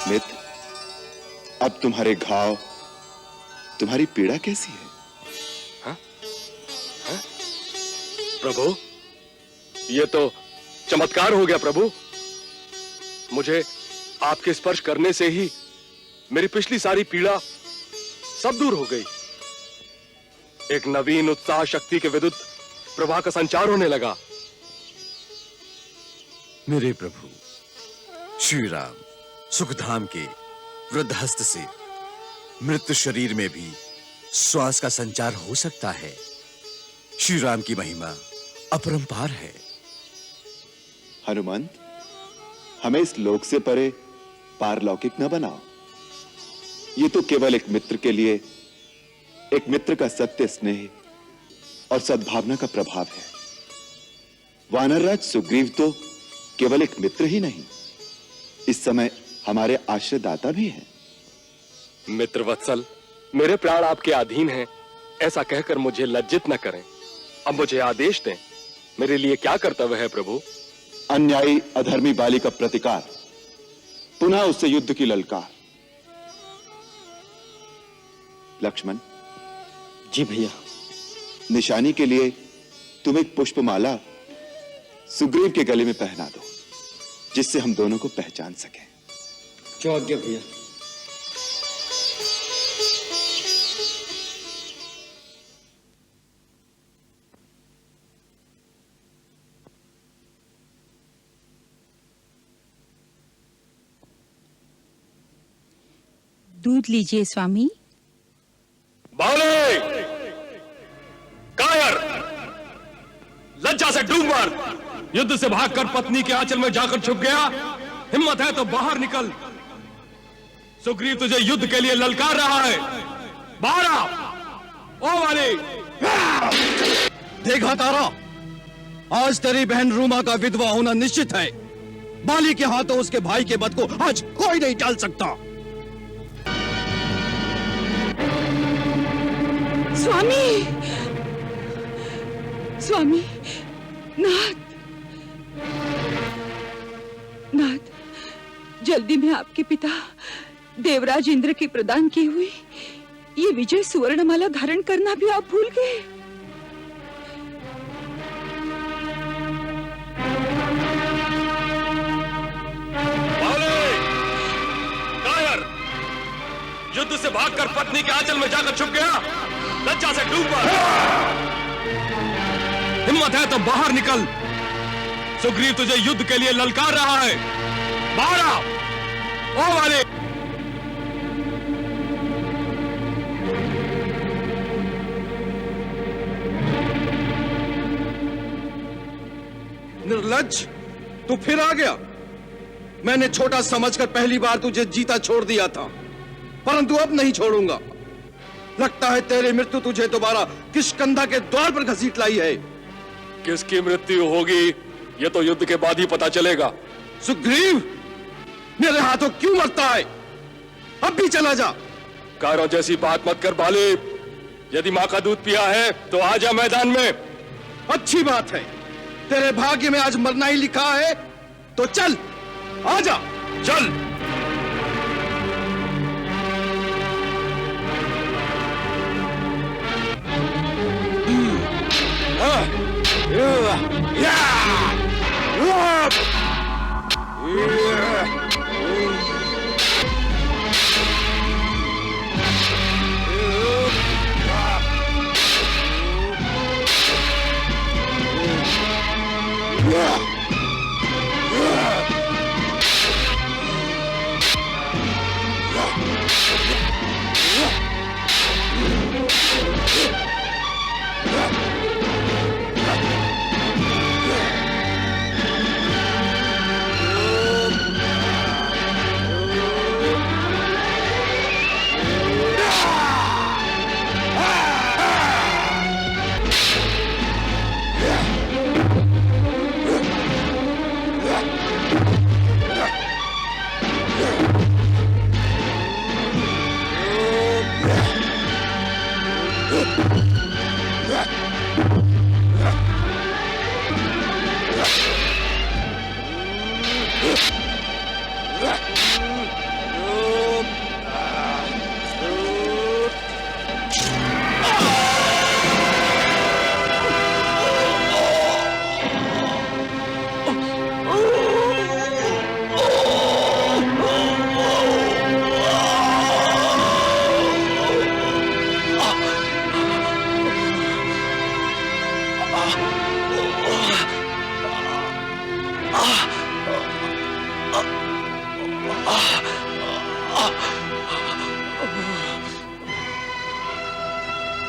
मित्र, अब तुम्हारे घाव, तुम्हारी पीड़ा कैसी है? हाँ? हाँ? प्रभु, ये तो चमत्कार हो गया प्रभु। मुझे आपके स्पर्श करने से ही मेरी पिछली सारी पीड़ा सब दूर हो गई। एक नवीन उत्साह शक्ति के विद्युत प्रवाह का संचार होने लगा। मेरे प्रभु श्री राम सुखधाम के वृद्धहस्त से मृत शरीर में भी श्वास का संचार हो सकता है। श्री राम की महिमा अपरंपार है। हनुमंत, हमें इस लोक से परे पारलौकिक न बनाओ। ये तो केवल एक मित्र के लिए एक मित्र का सत्य स्नेह और सद्भावना का प्रभाव है। वानरराज सुग्रीव तो केवल एक मित्र ही नहीं, इस समय हमारे आश्रयदाता भी हैं। मित्र वत्सल, मेरे प्राण आपके अधीन हैं, ऐसा कहकर मुझे लज्जित न करें। अब मुझे आदेश दें, मेरे लिए क्या कर्तव्य है प्रभु? अन्यायी अधर्मी बाली का प्रतिकार, पुनः उससे युद्ध की ललकार। लक्ष्मण। जी भैया। निशानी के लिए तुम एक पुष्पमाला सुग्रीव के गले में पहना दो, जिससे हम दोनों को पहचान सकें। जो आज्ञा भैया। दूध लीजिए स्वामी। बाले! कायर! लज्जा से डूब मर! युद्ध से भागकर पत्नी के आंचल में जाकर छुप गया। हिम्मत है तो बाहर निकल। सुग्रीव तुझे युद्ध के लिए ललकार रहा है। बाहर आ! ओ वाले! देखा तारा, आज तेरी बहन रूमा का विधवा होना निश्चित है। बाली के हाथों उसके भाई के वध को आज कोई नहीं टाल सकता। स्वामी, स्वामी, नाथ, नाथ, जल्दी में आपके पिता देवराज इंद्र की प्रदान की हुई ये विजय सुवर्णमाला धारण करना भी आप भूल गए। से भागकर पत्नी के आंचल में जाकर छुप गया, लज्जा से डूब पड़। हिम्मत है तो बाहर निकल। सुग्रीव तुझे युद्ध के लिए ललकार रहा है। बाहर आ। ओ वाले। निर्लज्ज, तू फिर आ गया। मैंने छोटा समझकर पहली बार तुझे जीता छोड़ दिया था, परंतु अब नहीं छोड़ूंगा। लगता है तेरी मृत्यु तुझे दोबारा किष्किंधा के द्वार पर घसीट लाई है। किसकी मृत्यु होगी ये तो युद्ध के बाद ही पता चलेगा। सुग्रीव, मेरे हाथों क्यों मरता है? अब भी चला जा। कारों जैसी बात मत कर बाले। यदि मां का दूध पिया है तो आ जा मैदान में। अच्छी बात है, तेरे भाग्य में आज मरना ही लिखा है, तो चल आजा। चल।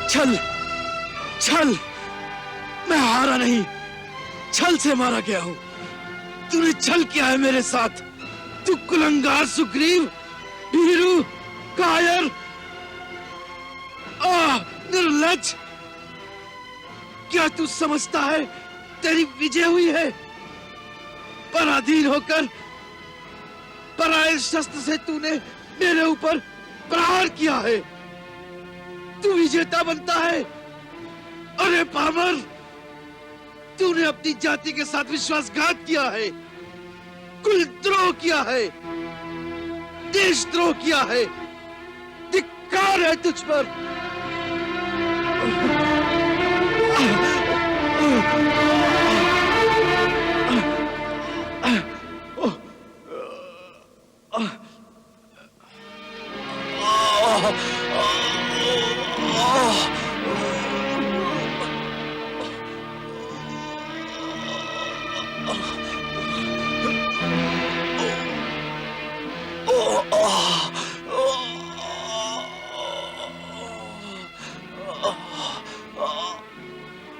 छल, छल, मैं हारा नहीं, छल से मारा गया हूं। तूने छल किया है मेरे साथ। तू कुलंगार सुग्रीव, भीरू, कायर, निर्लज्ज। क्या तू समझता है तेरी विजय हुई है? पराधीन होकर पराये शस्त्र से तूने मेरे ऊपर प्रहार किया है। तू विजेता बनता है। अरे पामर, तूने अपनी जाति के साथ विश्वासघात किया है, कुलद्रोह किया है, देशद्रोह किया है। धिक्कार है तुझ पर।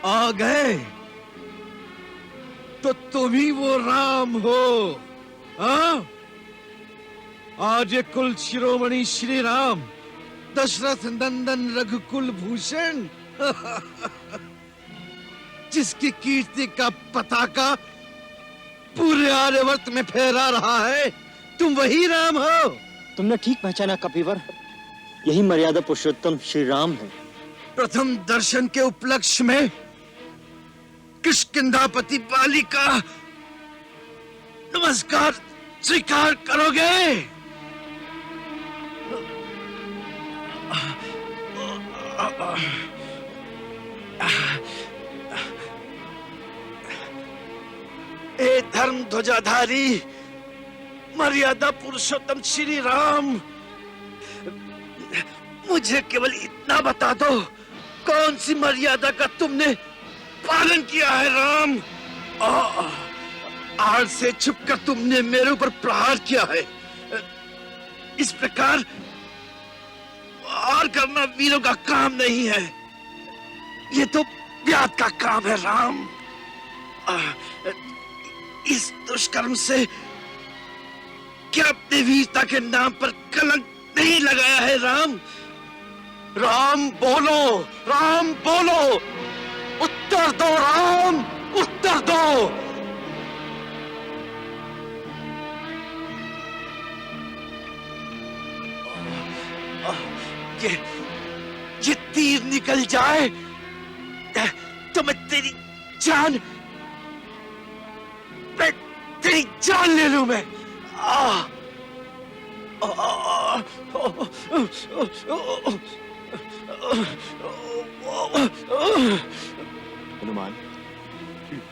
आ गए तो तुम ही वो राम हो, हाँ? आज ये कुल शिरोमणि श्री राम, दशरथ नंदन रघुकुल भूषण, जिसकी कीर्ति का पताका पूरे आर्यवर्त में फहरा रहा है, तुम वही राम हो। तुमने ठीक पहचाना कपिवर, यही मर्यादा पुरुषोत्तम श्री राम है। प्रथम दर्शन के उपलक्ष्य में किष्किंधापति बाली का नमस्कार स्वीकार करोगे? ए धर्म ध्वजाधारी मर्यादा पुरुषोत्तम श्री राम, मुझे केवल इतना बता दो, कौन सी मर्यादा का तुमने पालन किया है राम? आड़ से छुपकर तुमने मेरे ऊपर प्रहार किया है। इस प्रकार वार करना वीरों का काम नहीं है, ये तो व्याध का काम है राम। इस दुष्कर्म से क्या अपनी वीरता के नाम पर कलंक नहीं लगाया है राम? राम बोलो, राम बोलो, उत्तर दो राम, उत्तर दो। ये तीर निकल जाए तो मैं तेरी जान ले लूं मैं। हनुमान,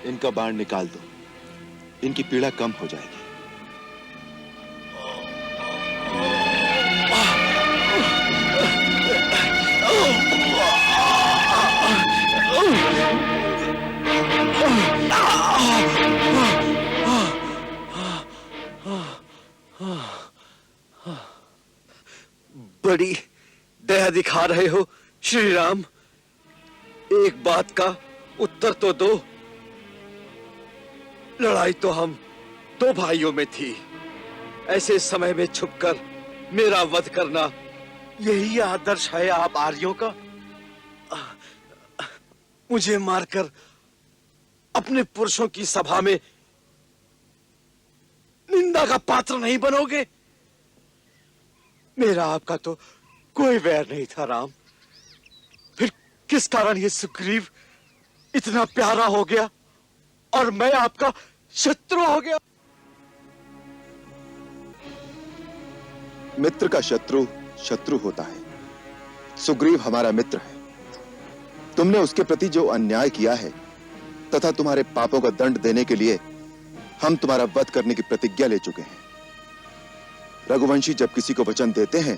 इनका बाण निकाल दो, इनकी पीड़ा कम हो जाएगी। बड़ी दया दिखा रहे हो श्री राम। एक बात का उत्तर तो दो, लड़ाई तो हम दो भाइयों में थी, ऐसे समय में छुपकर मेरा वध करना, यही आदर्श है आप आर्यों का? मुझे मारकर अपने पुरुषों की सभा में निंदा का पात्र नहीं बनोगे? मेरा आपका तो कोई वैर नहीं था राम, फिर किस कारण ये सुग्रीव इतना प्यारा हो गया और मैं आपका शत्रु हो गया? मित्र का शत्रु शत्रु होता है। सुग्रीव हमारा मित्र है। तुमने उसके प्रति जो अन्याय किया है तथा तुम्हारे पापों का दंड देने के लिए हम तुम्हारा वध करने की प्रतिज्ञा ले चुके हैं। रघुवंशी जब किसी को वचन देते हैं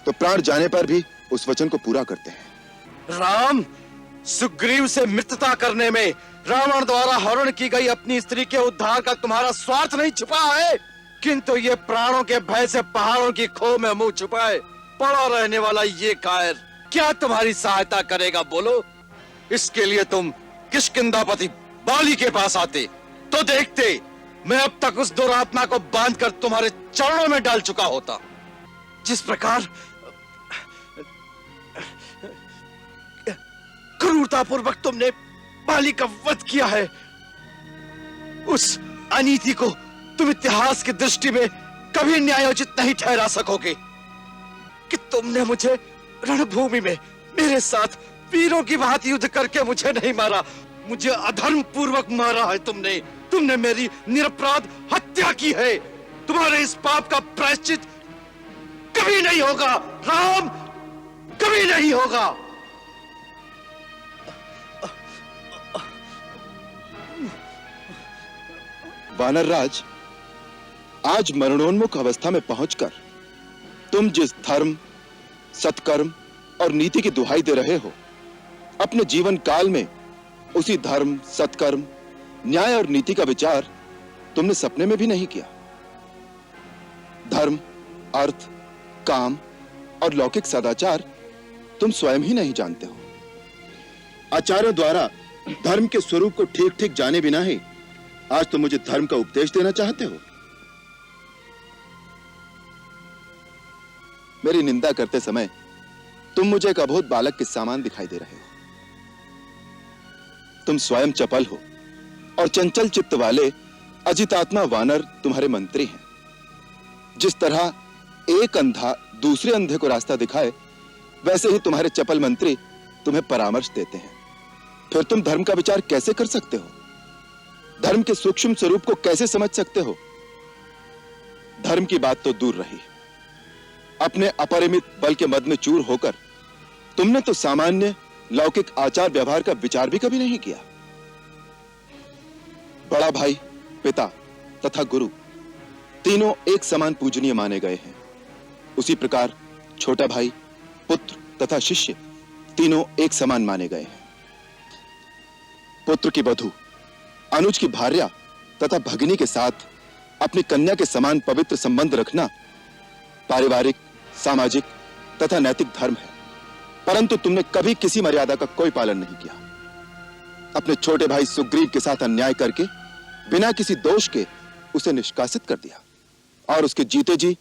तो प्राण जाने पर भी उस वचन को पूरा करते हैं। राम, सुग्रीव से मित्रता करने में रावण द्वारा हरण की गई अपनी स्त्री के उद्धार का तुम्हारा स्वार्थ नहीं छुपा है, किंतु ये प्राणों के भय से पहाड़ों की खो में मुंह छुपाए पड़ा रहने वाला ये कायर क्या तुम्हारी सहायता करेगा बोलो? इसके लिए तुम किष्किंधापति बाली के पास आते तो देखते मैं अब तक उस दुरात्मा को बांधकर तुम्हारे चरणों में डाल चुका होता। जिस प्रकार क्रूरतापूर्वक तुमने बाली का वध किया है, उस अनीति को तुम इतिहास की दृष्टि में कभी न्यायोचित नहीं ठहरा सकोगे कि तुमने मुझे रणभूमि में मेरे साथ वीरों की भांति युद्ध करके मुझे नहीं मारा, मुझे अधर्म पूर्वक मारा है तुमने। तुमने मेरी निरपराध हत्या की है। तुम्हारे इस पाप का प्रायश्चित कभी नहीं होगा राम, कभी नहीं होगा। वानरराज, आज मरणोन्मुख अवस्था में पहुंचकर तुम जिस धर्म, सत्कर्म और नीति की दुहाई दे रहे हो, अपने जीवन काल में उसी धर्म, सत्कर्म, न्याय और नीति का विचार तुमने सपने में भी नहीं किया। धर्म, अर्थ, काम और लौकिक सदाचार तुम स्वयं ही नहीं जानते हो। आचार्यों द्वारा धर्म के स्वरूप को ठीक ठीक जाने बिना ही आज तुम मुझे धर्म का उपदेश देना चाहते हो। मेरी निंदा करते समय तुम मुझे एक अबोध बालक के समान दिखाई दे रहे हो। तुम स्वयं चपल हो और चंचल चित्त वाले अजितात्मा वानर तुम्हारे मंत्री हैं। जिस तरह एक अंधा दूसरे अंधे को रास्ता दिखाए, वैसे ही तुम्हारे चपल मंत्री तुम्हें परामर्श देते हैं। फिर तुम धर्म का विचार कैसे कर सकते हो? धर्म के सूक्ष्म स्वरूप को कैसे समझ सकते हो? धर्म की बात तो दूर रही, अपने अपरिमित बल के मद में चूर होकर तुमने तो सामान्य लौकिक आचार व्यवहार का विचार भी कभी नहीं किया। बड़ा भाई, पिता तथा गुरु तीनों एक समान पूजनीय माने गए हैं। उसी प्रकार छोटा भाई, पुत्र तथा शिष्य तीनों एक समान माने गए हैं। पुत्र की वधू, अनुज की भार्या तथा भगिनी के साथ अपनी कन्या के समान पवित्र संबंध रखना पारिवारिक, सामाजिक तथा नैतिक धर्म है, परंतु तुमने कभी किसी मर्यादा का कोई पालन नहीं किया। अपने छोटे भाई सुग्रीव के साथ अन्याय करके बिना किसी दोष के उसे निष्कासित कर दिया और उसके जीते जी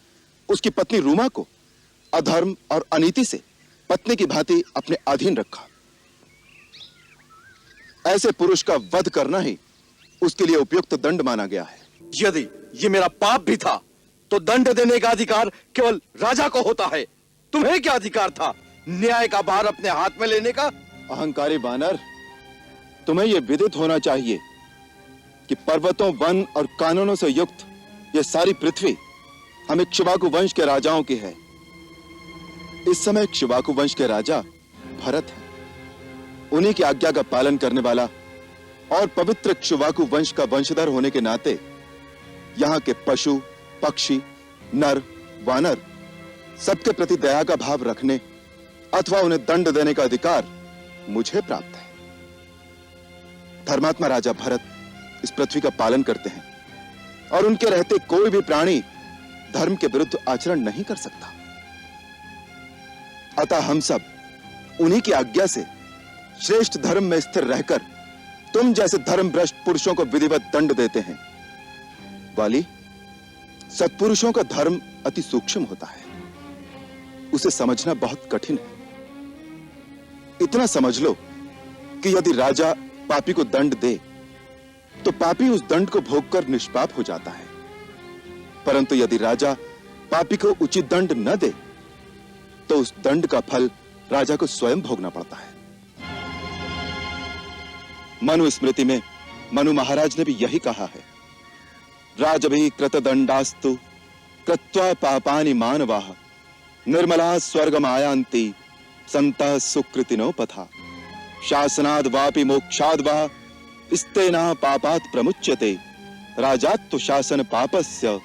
उसकी पत्नी रूमा को अधर्म और अनीति से पत्नी की भांति अपने अधीन रखा। ऐसे पुरुष का वध करना ही उसके लिए उपयुक्त दंड माना गया है। यदि ये मेरा पाप भी था तो दंड देने का अधिकार केवल राजा को होता है। तुम्हें क्या अधिकार था न्याय का भार अपने हाथ में लेने का? अहंकारी वानर, तुम्हें यह विदित होना चाहिए कि पर्वतों, वन और कानूनों से युक्त यह सारी पृथ्वी हम इक्ष्वाकु वंश के राजाओं की है। इस समय इक्ष्वाकु वंश के राजा भरत हैं। उन्हीं की आज्ञा का पालन करने वाला और पवित्र इक्ष्वाकु वंश का वंशधर होने के नाते यहाँ के पशु, पक्षी, नर, वानर सबके प्रति दया का भाव रखने अथवा उन्हें दंड देने का अधिकार मुझे प्राप्त है। धर्मात्मा राजा भरत इस पृथ्वी का पालन करते हैं और उनके रहते कोई भी प्राणी धर्म के विरुद्ध आचरण नहीं कर सकता। अतः हम सब उन्हीं की आज्ञा से श्रेष्ठ धर्म में स्थिर रहकर तुम जैसे धर्मभ्रष्ट पुरुषों को विधिवत दंड देते हैं। वाली, सत्पुरुषों का धर्म अति सूक्ष्म होता है, उसे समझना बहुत कठिन है। इतना समझ लो कि यदि राजा पापी को दंड दे तो पापी उस दंड को भोगकर निष्पाप हो जाता है, परंतु यदि राजा पापी को उचित दंड न दे तो उस दंड का फल राजा को स्वयं भोगना पड़ता है। मनु स्मृति में मनु महाराज ने भी यही कहा है, राजभी कृतदंडास्तु कृत्वा पापानि मानवाः निर्मला स्वर्गमायान्ति संतः सुकृतिनो पथा शासनाद् वापि मोक्षाद् वा स्तेना पापात् प्रमुच्यते राजात्तु शासन पापस्य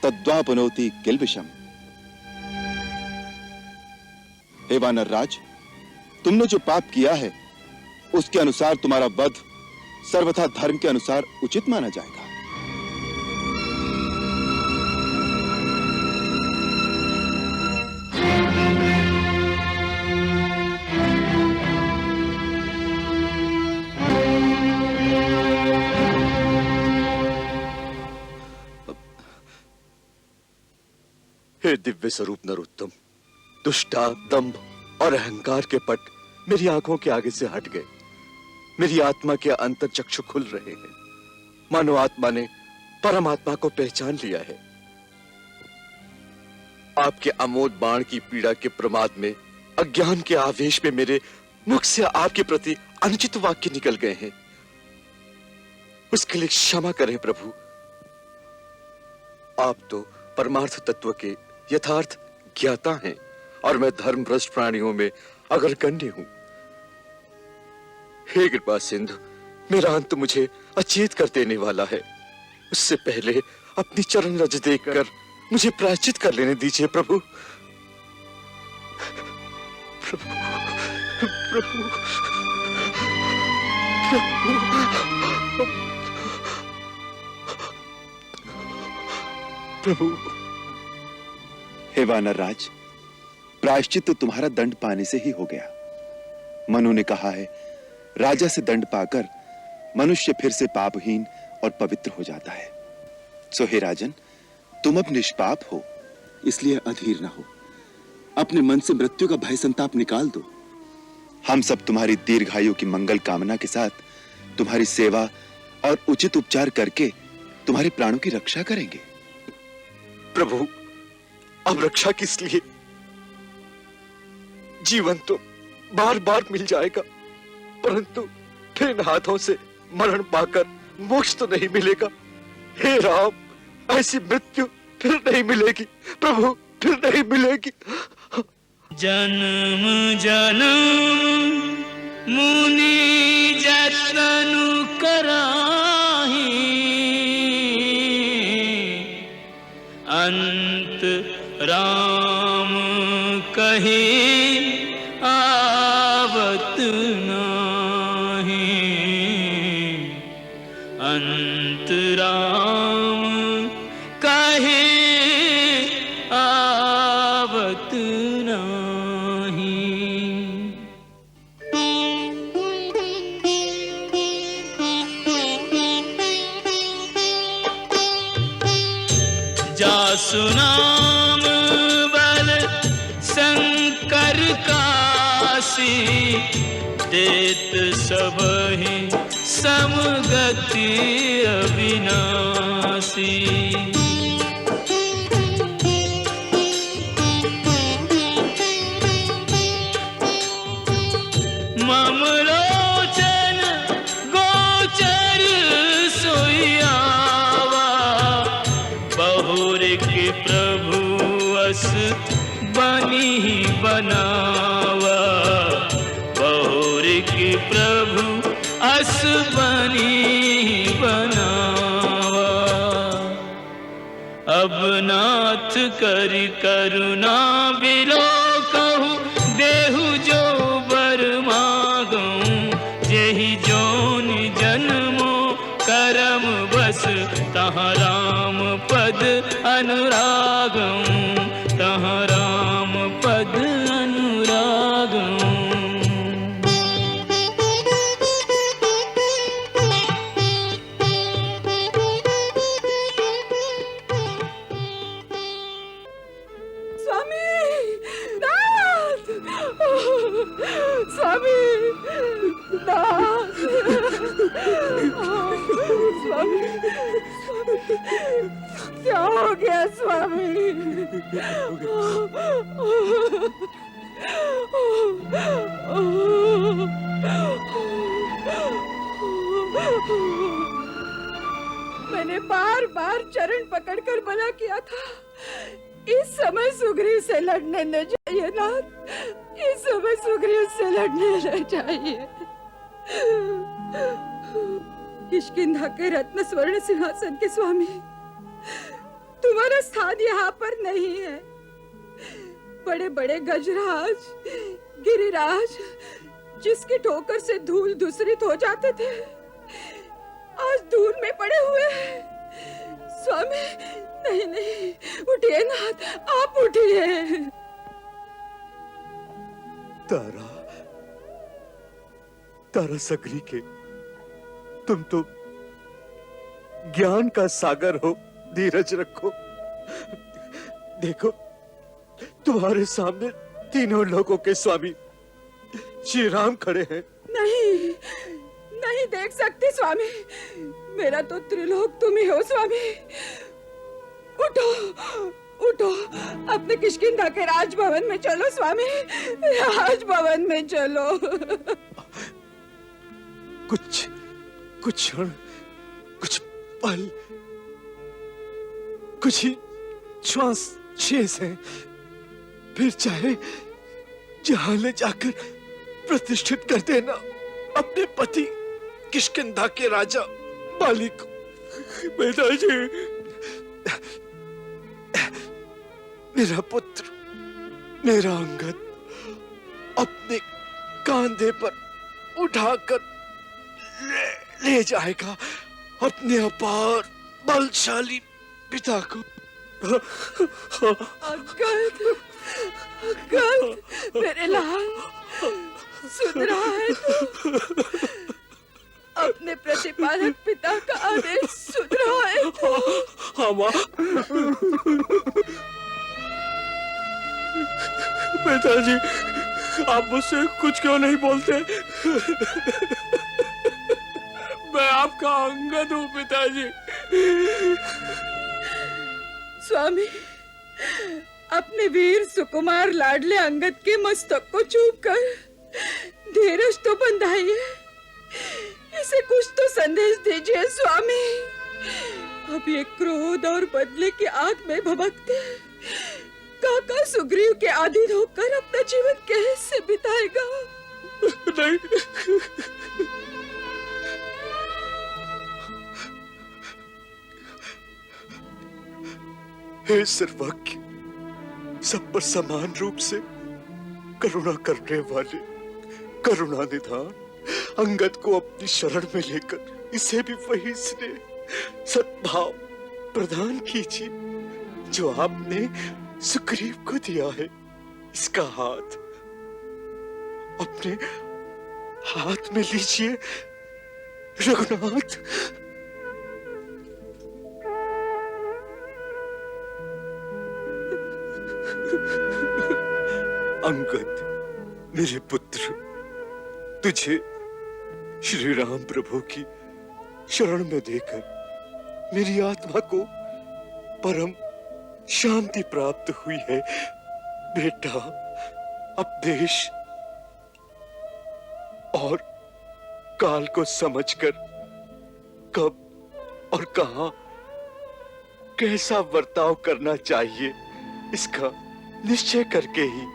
तद्वापनोति किल्बिषम्। हे वानर राज, तुमने जो पाप किया है उसके अनुसार तुम्हारा वध सर्वथा धर्म के अनुसार उचित माना जाएगा। हे दिव्य स्वरूप नरोत्तम, दुष्टा, दंभ और अहंकार के पट मेरी आंखों के आगे से हट गए। मेरी आत्मा के अंतर चक्षु खुल रहे हैं। मानो आत्मा ने परमात्मा को पहचान लिया है। आपके अमोद बाण की पीड़ा के प्रमाद में, अज्ञान के आवेश में मेरे मुख से आपके प्रति अनुचित वाक्य निकल गए हैं। उसके लिए क्षमा करें प्रभु। आप तो परमार्थ तत्व के यथार्थ ज्ञाता हैं और मैं धर्मभ्रष्ट प्राणियों में अग्रगण्य हूं। हे कृपा सिंधु, मेरा अंत मुझे अचेत कर देने वाला है। उससे पहले अपनी चरण रज देखकर मुझे प्रायश्चित कर लेने दीजिए प्रभु। प्रभु, प्रभु, प्रभु। हे वानर राज, प्रायश्चित तो तुम्हारा दंड पाने से ही हो गया। मनु ने कहा है, राजा से दंड पाकर मनुष्य फिर से पापहीन और पवित्र हो जाता है। सो हे राजन, तुम अब निष्पाप हो, इसलिए अधीर न हो। अपने मन से मृत्यु का भय संताप निकाल दो। हम सब तुम्हारी दीर्घायु की मंगल कामना के साथ तुम्हारी सेवा और उचित उपचार करके तुम्हारे प्राणों की रक्षा करेंगे। प्रभु, अब रक्षा किस लिए? जीवन तो बार बार मिल जाएगा, परंतु फिर इन हाथों से मरण पाकर मोक्ष तो नहीं मिलेगा। हे राम, ऐसी मृत्यु फिर नहीं मिलेगी प्रभु, फिर नहीं मिलेगी। जन्म जन्म मुनि जतन कराही अंत राम कहीं आवत नाही, अंतराम कहीं आवत नाही। जासु नाम बल शंकर काशी, देत सबहि समगति अविनाशी। मम लोचन गोचर सोयावा, बहुर के प्रभु अस बनी बनावा, बहुर के प्रभु अस बनी बनावा। अब नाथ कर करुणा बिलो कहूँ, देहु जो बर मागूं, जेहि जोन जन्मो करम बस, तहाँ राम पद अनुरागं, तहाँ राम पद अनुरागं। स्वामी नाथ, स्वामी नाथ, स्वामी, क्या हो गया स्वामी? मैंने बार बार चरण पकड़कर मना किया था, इस समय सुग्रीव से लड़ने न जाइए नाथ, इस समय सुग्रीव से लड़ने न जाइए। किष्किंधा के रत्न स्वर्ण सिंहासन के स्वामी, तुम्हारा स्थान यहाँ पर नहीं है। बड़े बड़े गजराज, गिरिराज, जिसकी ठोकर से धूल दूसरित हो जाते थे, आज धूल में पड़े हुए हैं। स्वामी नहीं नहीं, उठिए नाथ, आप उठिए। तारा, तारा सकरी के, तुम तो ज्ञान का सागर हो, धीरज रखो। देखो तुम्हारे सामने तीनों लोगों के स्वामी श्री राम खड़े हैं। नहीं नहीं देख सकती स्वामी, मेरा तो त्रिलोक तुम ही हो स्वामी। उठो उठो, अपने किष्किंधा के राजभवन में चलो स्वामी, राजभवन में चलो। कुछ क्षण, कुछ पल, कुछ ही श्वास शेष है, फिर चाहे जहां ले जाकर प्रतिष्ठित कर देना अपने पति किष्किंधा के राजा बाली को। पिताजी, मेरा पुत्र, मेरा अंगद अपने कांधे पर उठाकर ले जाएगा अपने अपार बलशाली पिता को। अंगद, अंगद, मेरे लाल, सुन रहा है तू? अपने प्रतिपालक पिता का आदेश सुन रहा है तू? हाँ माँ। पिताजी, आप मुझसे कुछ क्यों नहीं बोलते? मैं आपका अंगद हूँ पिताजी। स्वामी, अपने वीर सुकुमार लाडले अंगद के मस्तक को चूम कर धीरज तो बंधाइए, इसे कुछ तो संदेश दीजिए स्वामी। अब ये क्रोध और बदले की आग में भभकते काका सुग्रीव के अधीन होकर अपना जीवन कैसे बिताएगा? नहीं, हे सर्वज्ञ, सब पर समान रूप से करुणा करने वाले करुणा निधान अंगद को अपनी शरण में लेकर इसे भी वही स्नेह सद्भाव प्रदान कीजिए जो आपने सुग्रीव को दिया है। इसका हाथ अपने हाथ में लीजिए रघुनाथ। अंगद मेरे पुत्र, तुझे श्री राम प्रभु की शरण में देकर मेरी आत्मा को परम शांति प्राप्त हुई है। बेटा, अब देश और काल को समझकर कब और कहां कैसा बर्ताव करना चाहिए इसका निश्चय करके ही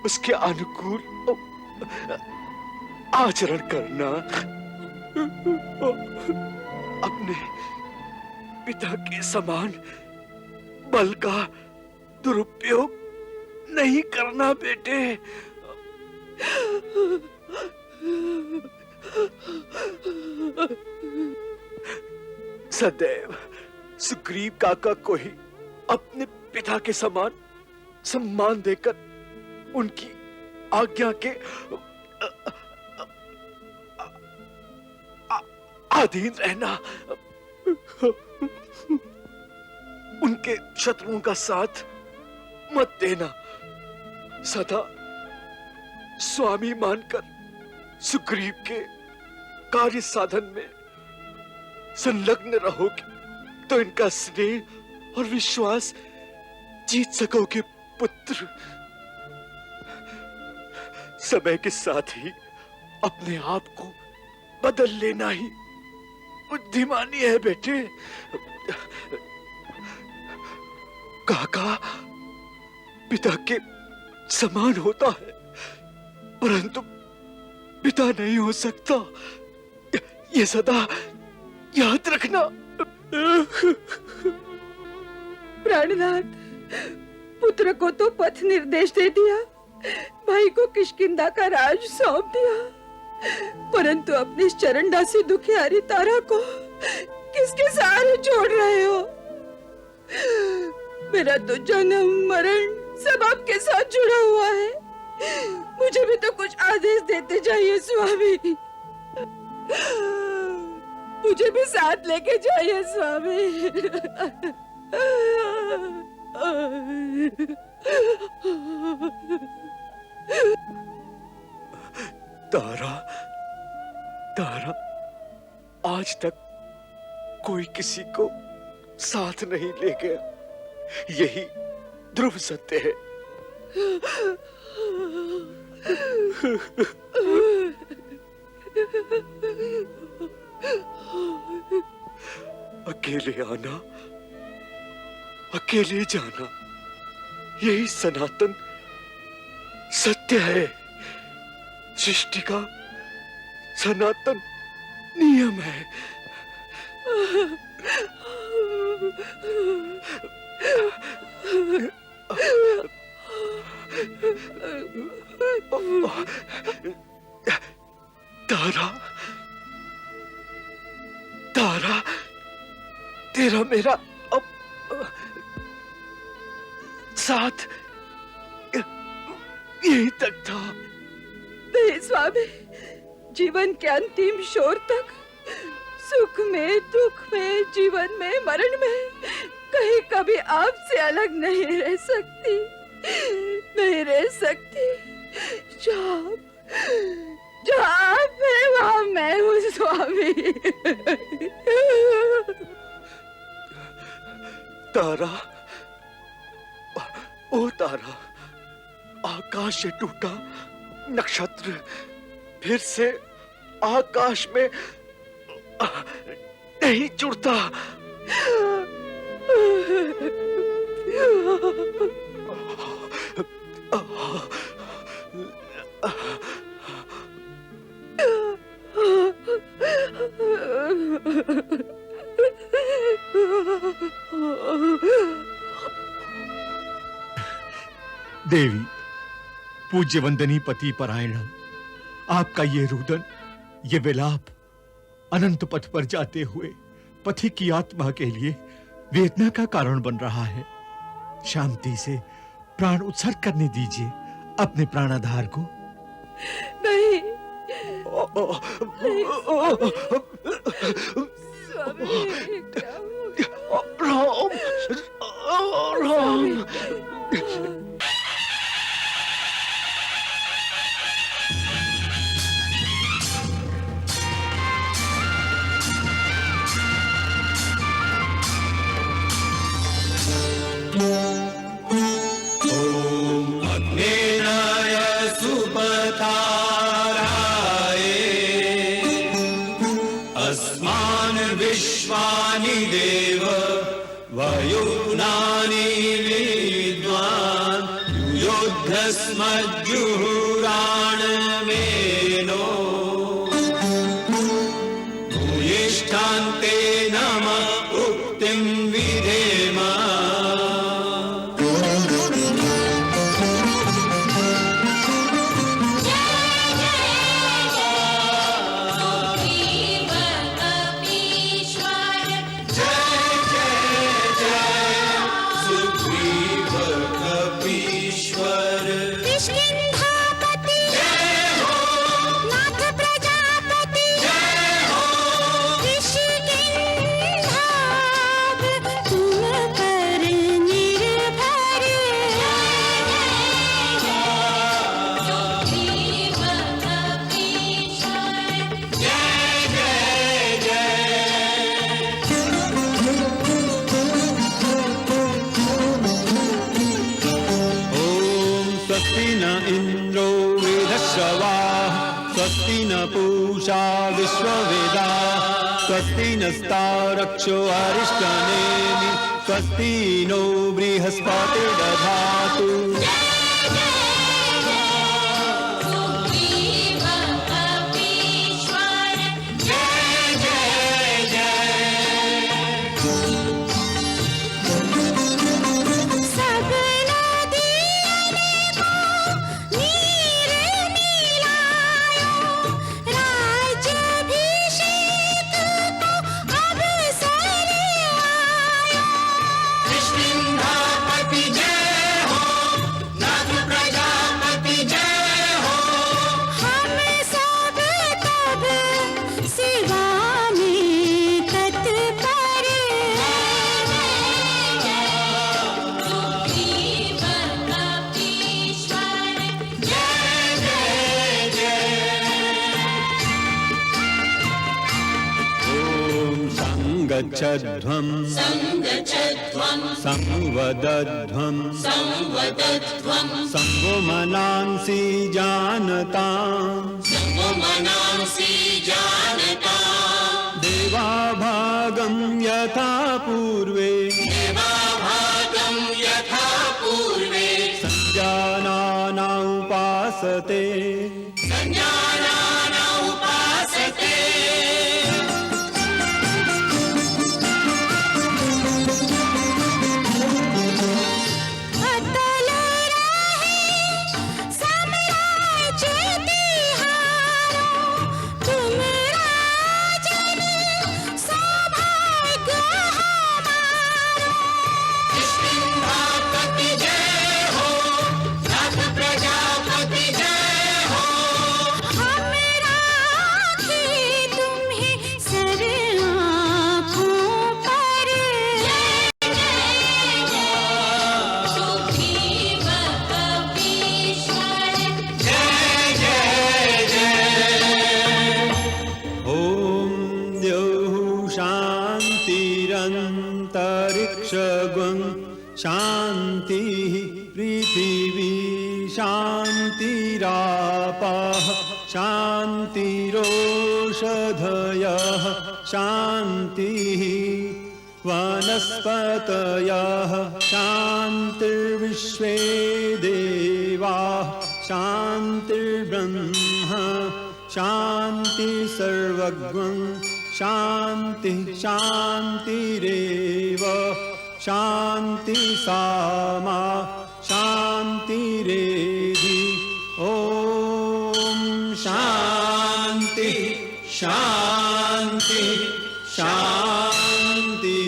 उसके अनुकूल आचरण करना। अपने पिता के समान बल का दुरुपयोग नहीं करना बेटे। सदैव सुग्रीव काका को ही अपने पिता के समान सम्मान देकर उनकी आज्ञा के अधीन रहना, उनके शत्रुओं का साथ मत देना, सदा स्वामी मानकर सुग्रीव के कार्य साधन में संलग्न रहोगे तो इनका स्नेह और विश्वास जीत सकोगे पुत्र। समय के साथ ही अपने आप को बदल लेना ही बुद्धिमानी है बेटे। काका पिता के समान होता है परंतु पिता नहीं हो सकता, ये सदा याद रखना। प्राणनाथ, पुत्र को तो पथ निर्देश दे दिया, भाई को किष्किंधा का राज सौंप दिया, परंतु अपनी इस चरणदासी दुखियारी तारा को किसके सहारे छोड़ रहे हो? मेरा तो जन्म मरण सब आपके साथ जुड़ा हुआ है, मुझे भी तो कुछ आदेश देते जाइए स्वामी। मुझे भी साथ लेके जाइए स्वामी। तारा, तारा, आज तक कोई किसी को साथ नहीं ले गया, यही ध्रुव सत्य है। अकेले आना, अकेले जाना, यही सनातन सत्य है, सृष्टि का सनातन नियम है। तारा, तारा, तेरा मेरा अब साथ यही तक था। नहीं स्वामी, जीवन के अंतिम छोर तक, सुख में दुख में, जीवन में मरण में, कहीं कभी आपसे अलग नहीं रह सकती, नहीं रह सकती। जहाँ आप हैं वहाँ मैं हूँ स्वामी। तारा, ओ तारा, आकाश से टूटा नक्षत्र फिर से आकाश में नहीं जुड़ता। देवी, पूज्य वंदनी पति परायण, आपका ये रुदन, ये विलाप अनंत पथ पर जाते हुए पथिक की आत्मा के लिए वेदना का कारण बन रहा है। शांति से प्राण उत्सर्ग करने दीजिए अपने प्राणाधार को। नहीं, स्वामी, राम, राम। अग्नेनाय सुपथाराय अस्मान् विश्वानि देव वयुनानि विद्वान् युद्धस्मज्जुहुराणमेनो भूयिष्ठान्ते नमः उक्तिं विधेम। पूषा विश्ववेदा स्वस्ति नस्तारक्षो अरिष्टनेमि स्वस्ति नो बृहस्पतिर्दधातु। संगच्छध्वं संवदध्वं संगो मनांसि जानतां देवाभागं यथा पूर्वे संजानाना उपासते शांति पृथिवी शांतिरापः शांतिरोषधयः शांतिः वनस्पतयः शांतिर्विश्वे देवाः शांतिर्ब्रह्म शांति सर्वज्ञं शांति शांतिरेव शांति सामा शांतिरेधि शांति शांति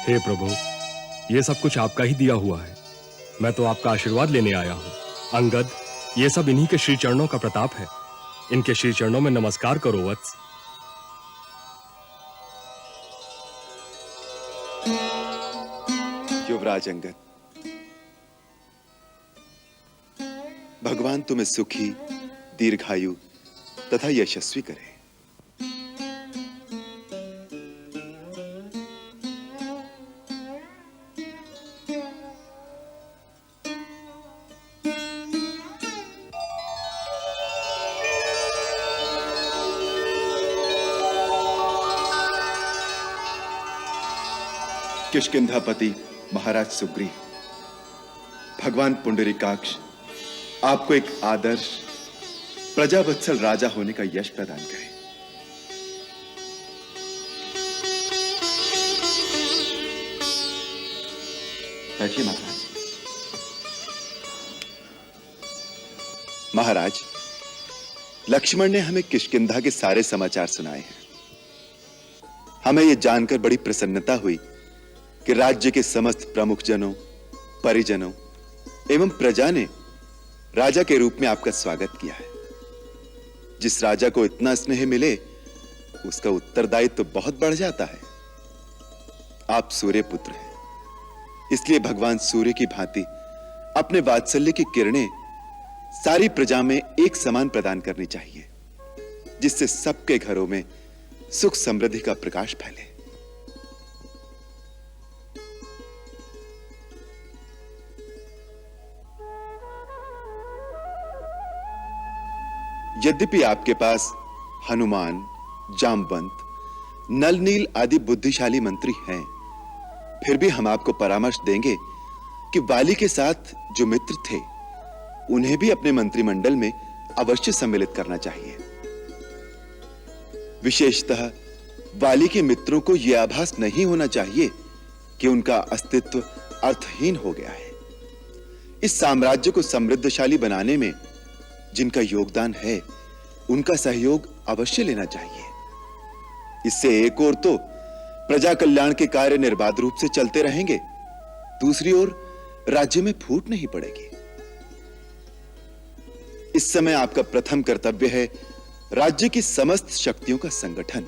हे प्रभु, ये सब कुछ आपका ही दिया हुआ है। मैं तो आपका आशीर्वाद लेने आया हूँ। अंगद, ये सब इन्हीं के श्री चरणों का प्रताप है। इनके श्री चरणों में नमस्कार करो वत्स। युवराज अंगद, भगवान तुम्हें सुखी, दीर्घायु तथा यशस्वी करे। किष्किंधापति महाराज सुग्रीव, भगवान पुंडरीकाक्ष आपको एक आदर्श प्रजावत्सल राजा होने का यश प्रदान करे। बैठिए महाराज। महाराज, लक्ष्मण ने हमें किष्किंधा के सारे समाचार सुनाए हैं। हमें यह जानकर बड़ी प्रसन्नता हुई कि राज्य के समस्त प्रमुख जनों, परिजनों एवं प्रजा ने राजा के रूप में आपका स्वागत किया है। जिस राजा को इतना स्नेह मिले, उसका उत्तरदायित्व तो बहुत बढ़ जाता है। आप सूर्य पुत्र हैं, इसलिए भगवान सूर्य की भांति अपने वात्सल्य की किरणें सारी प्रजा में एक समान प्रदान करनी चाहिए, जिससे सबके घरों में सुख समृद्धि का प्रकाश फैले। यद्यपि आपके पास हनुमान, जामवंत, नल नील आदि बुद्धिशाली मंत्री हैं, फिर भी हम आपको परामर्श देंगे कि वाली के साथ जो मित्र थे, उन्हें भी अपने मंत्रिमंडल में अवश्य सम्मिलित करना चाहिए। विशेषतः वाली के मित्रों को यह आभास नहीं होना चाहिए कि उनका अस्तित्व अर्थहीन हो गया है। इस साम्राज्य को समृद्धशाली बनाने में जिनका योगदान है, उनका सहयोग अवश्य लेना चाहिए। इससे एक ओर तो प्रजा कल्याण के कार्य निर्बाध रूप से चलते रहेंगे, दूसरी ओर राज्य में फूट नहीं पड़ेगी। इस समय आपका प्रथम कर्तव्य है राज्य की समस्त शक्तियों का संगठन।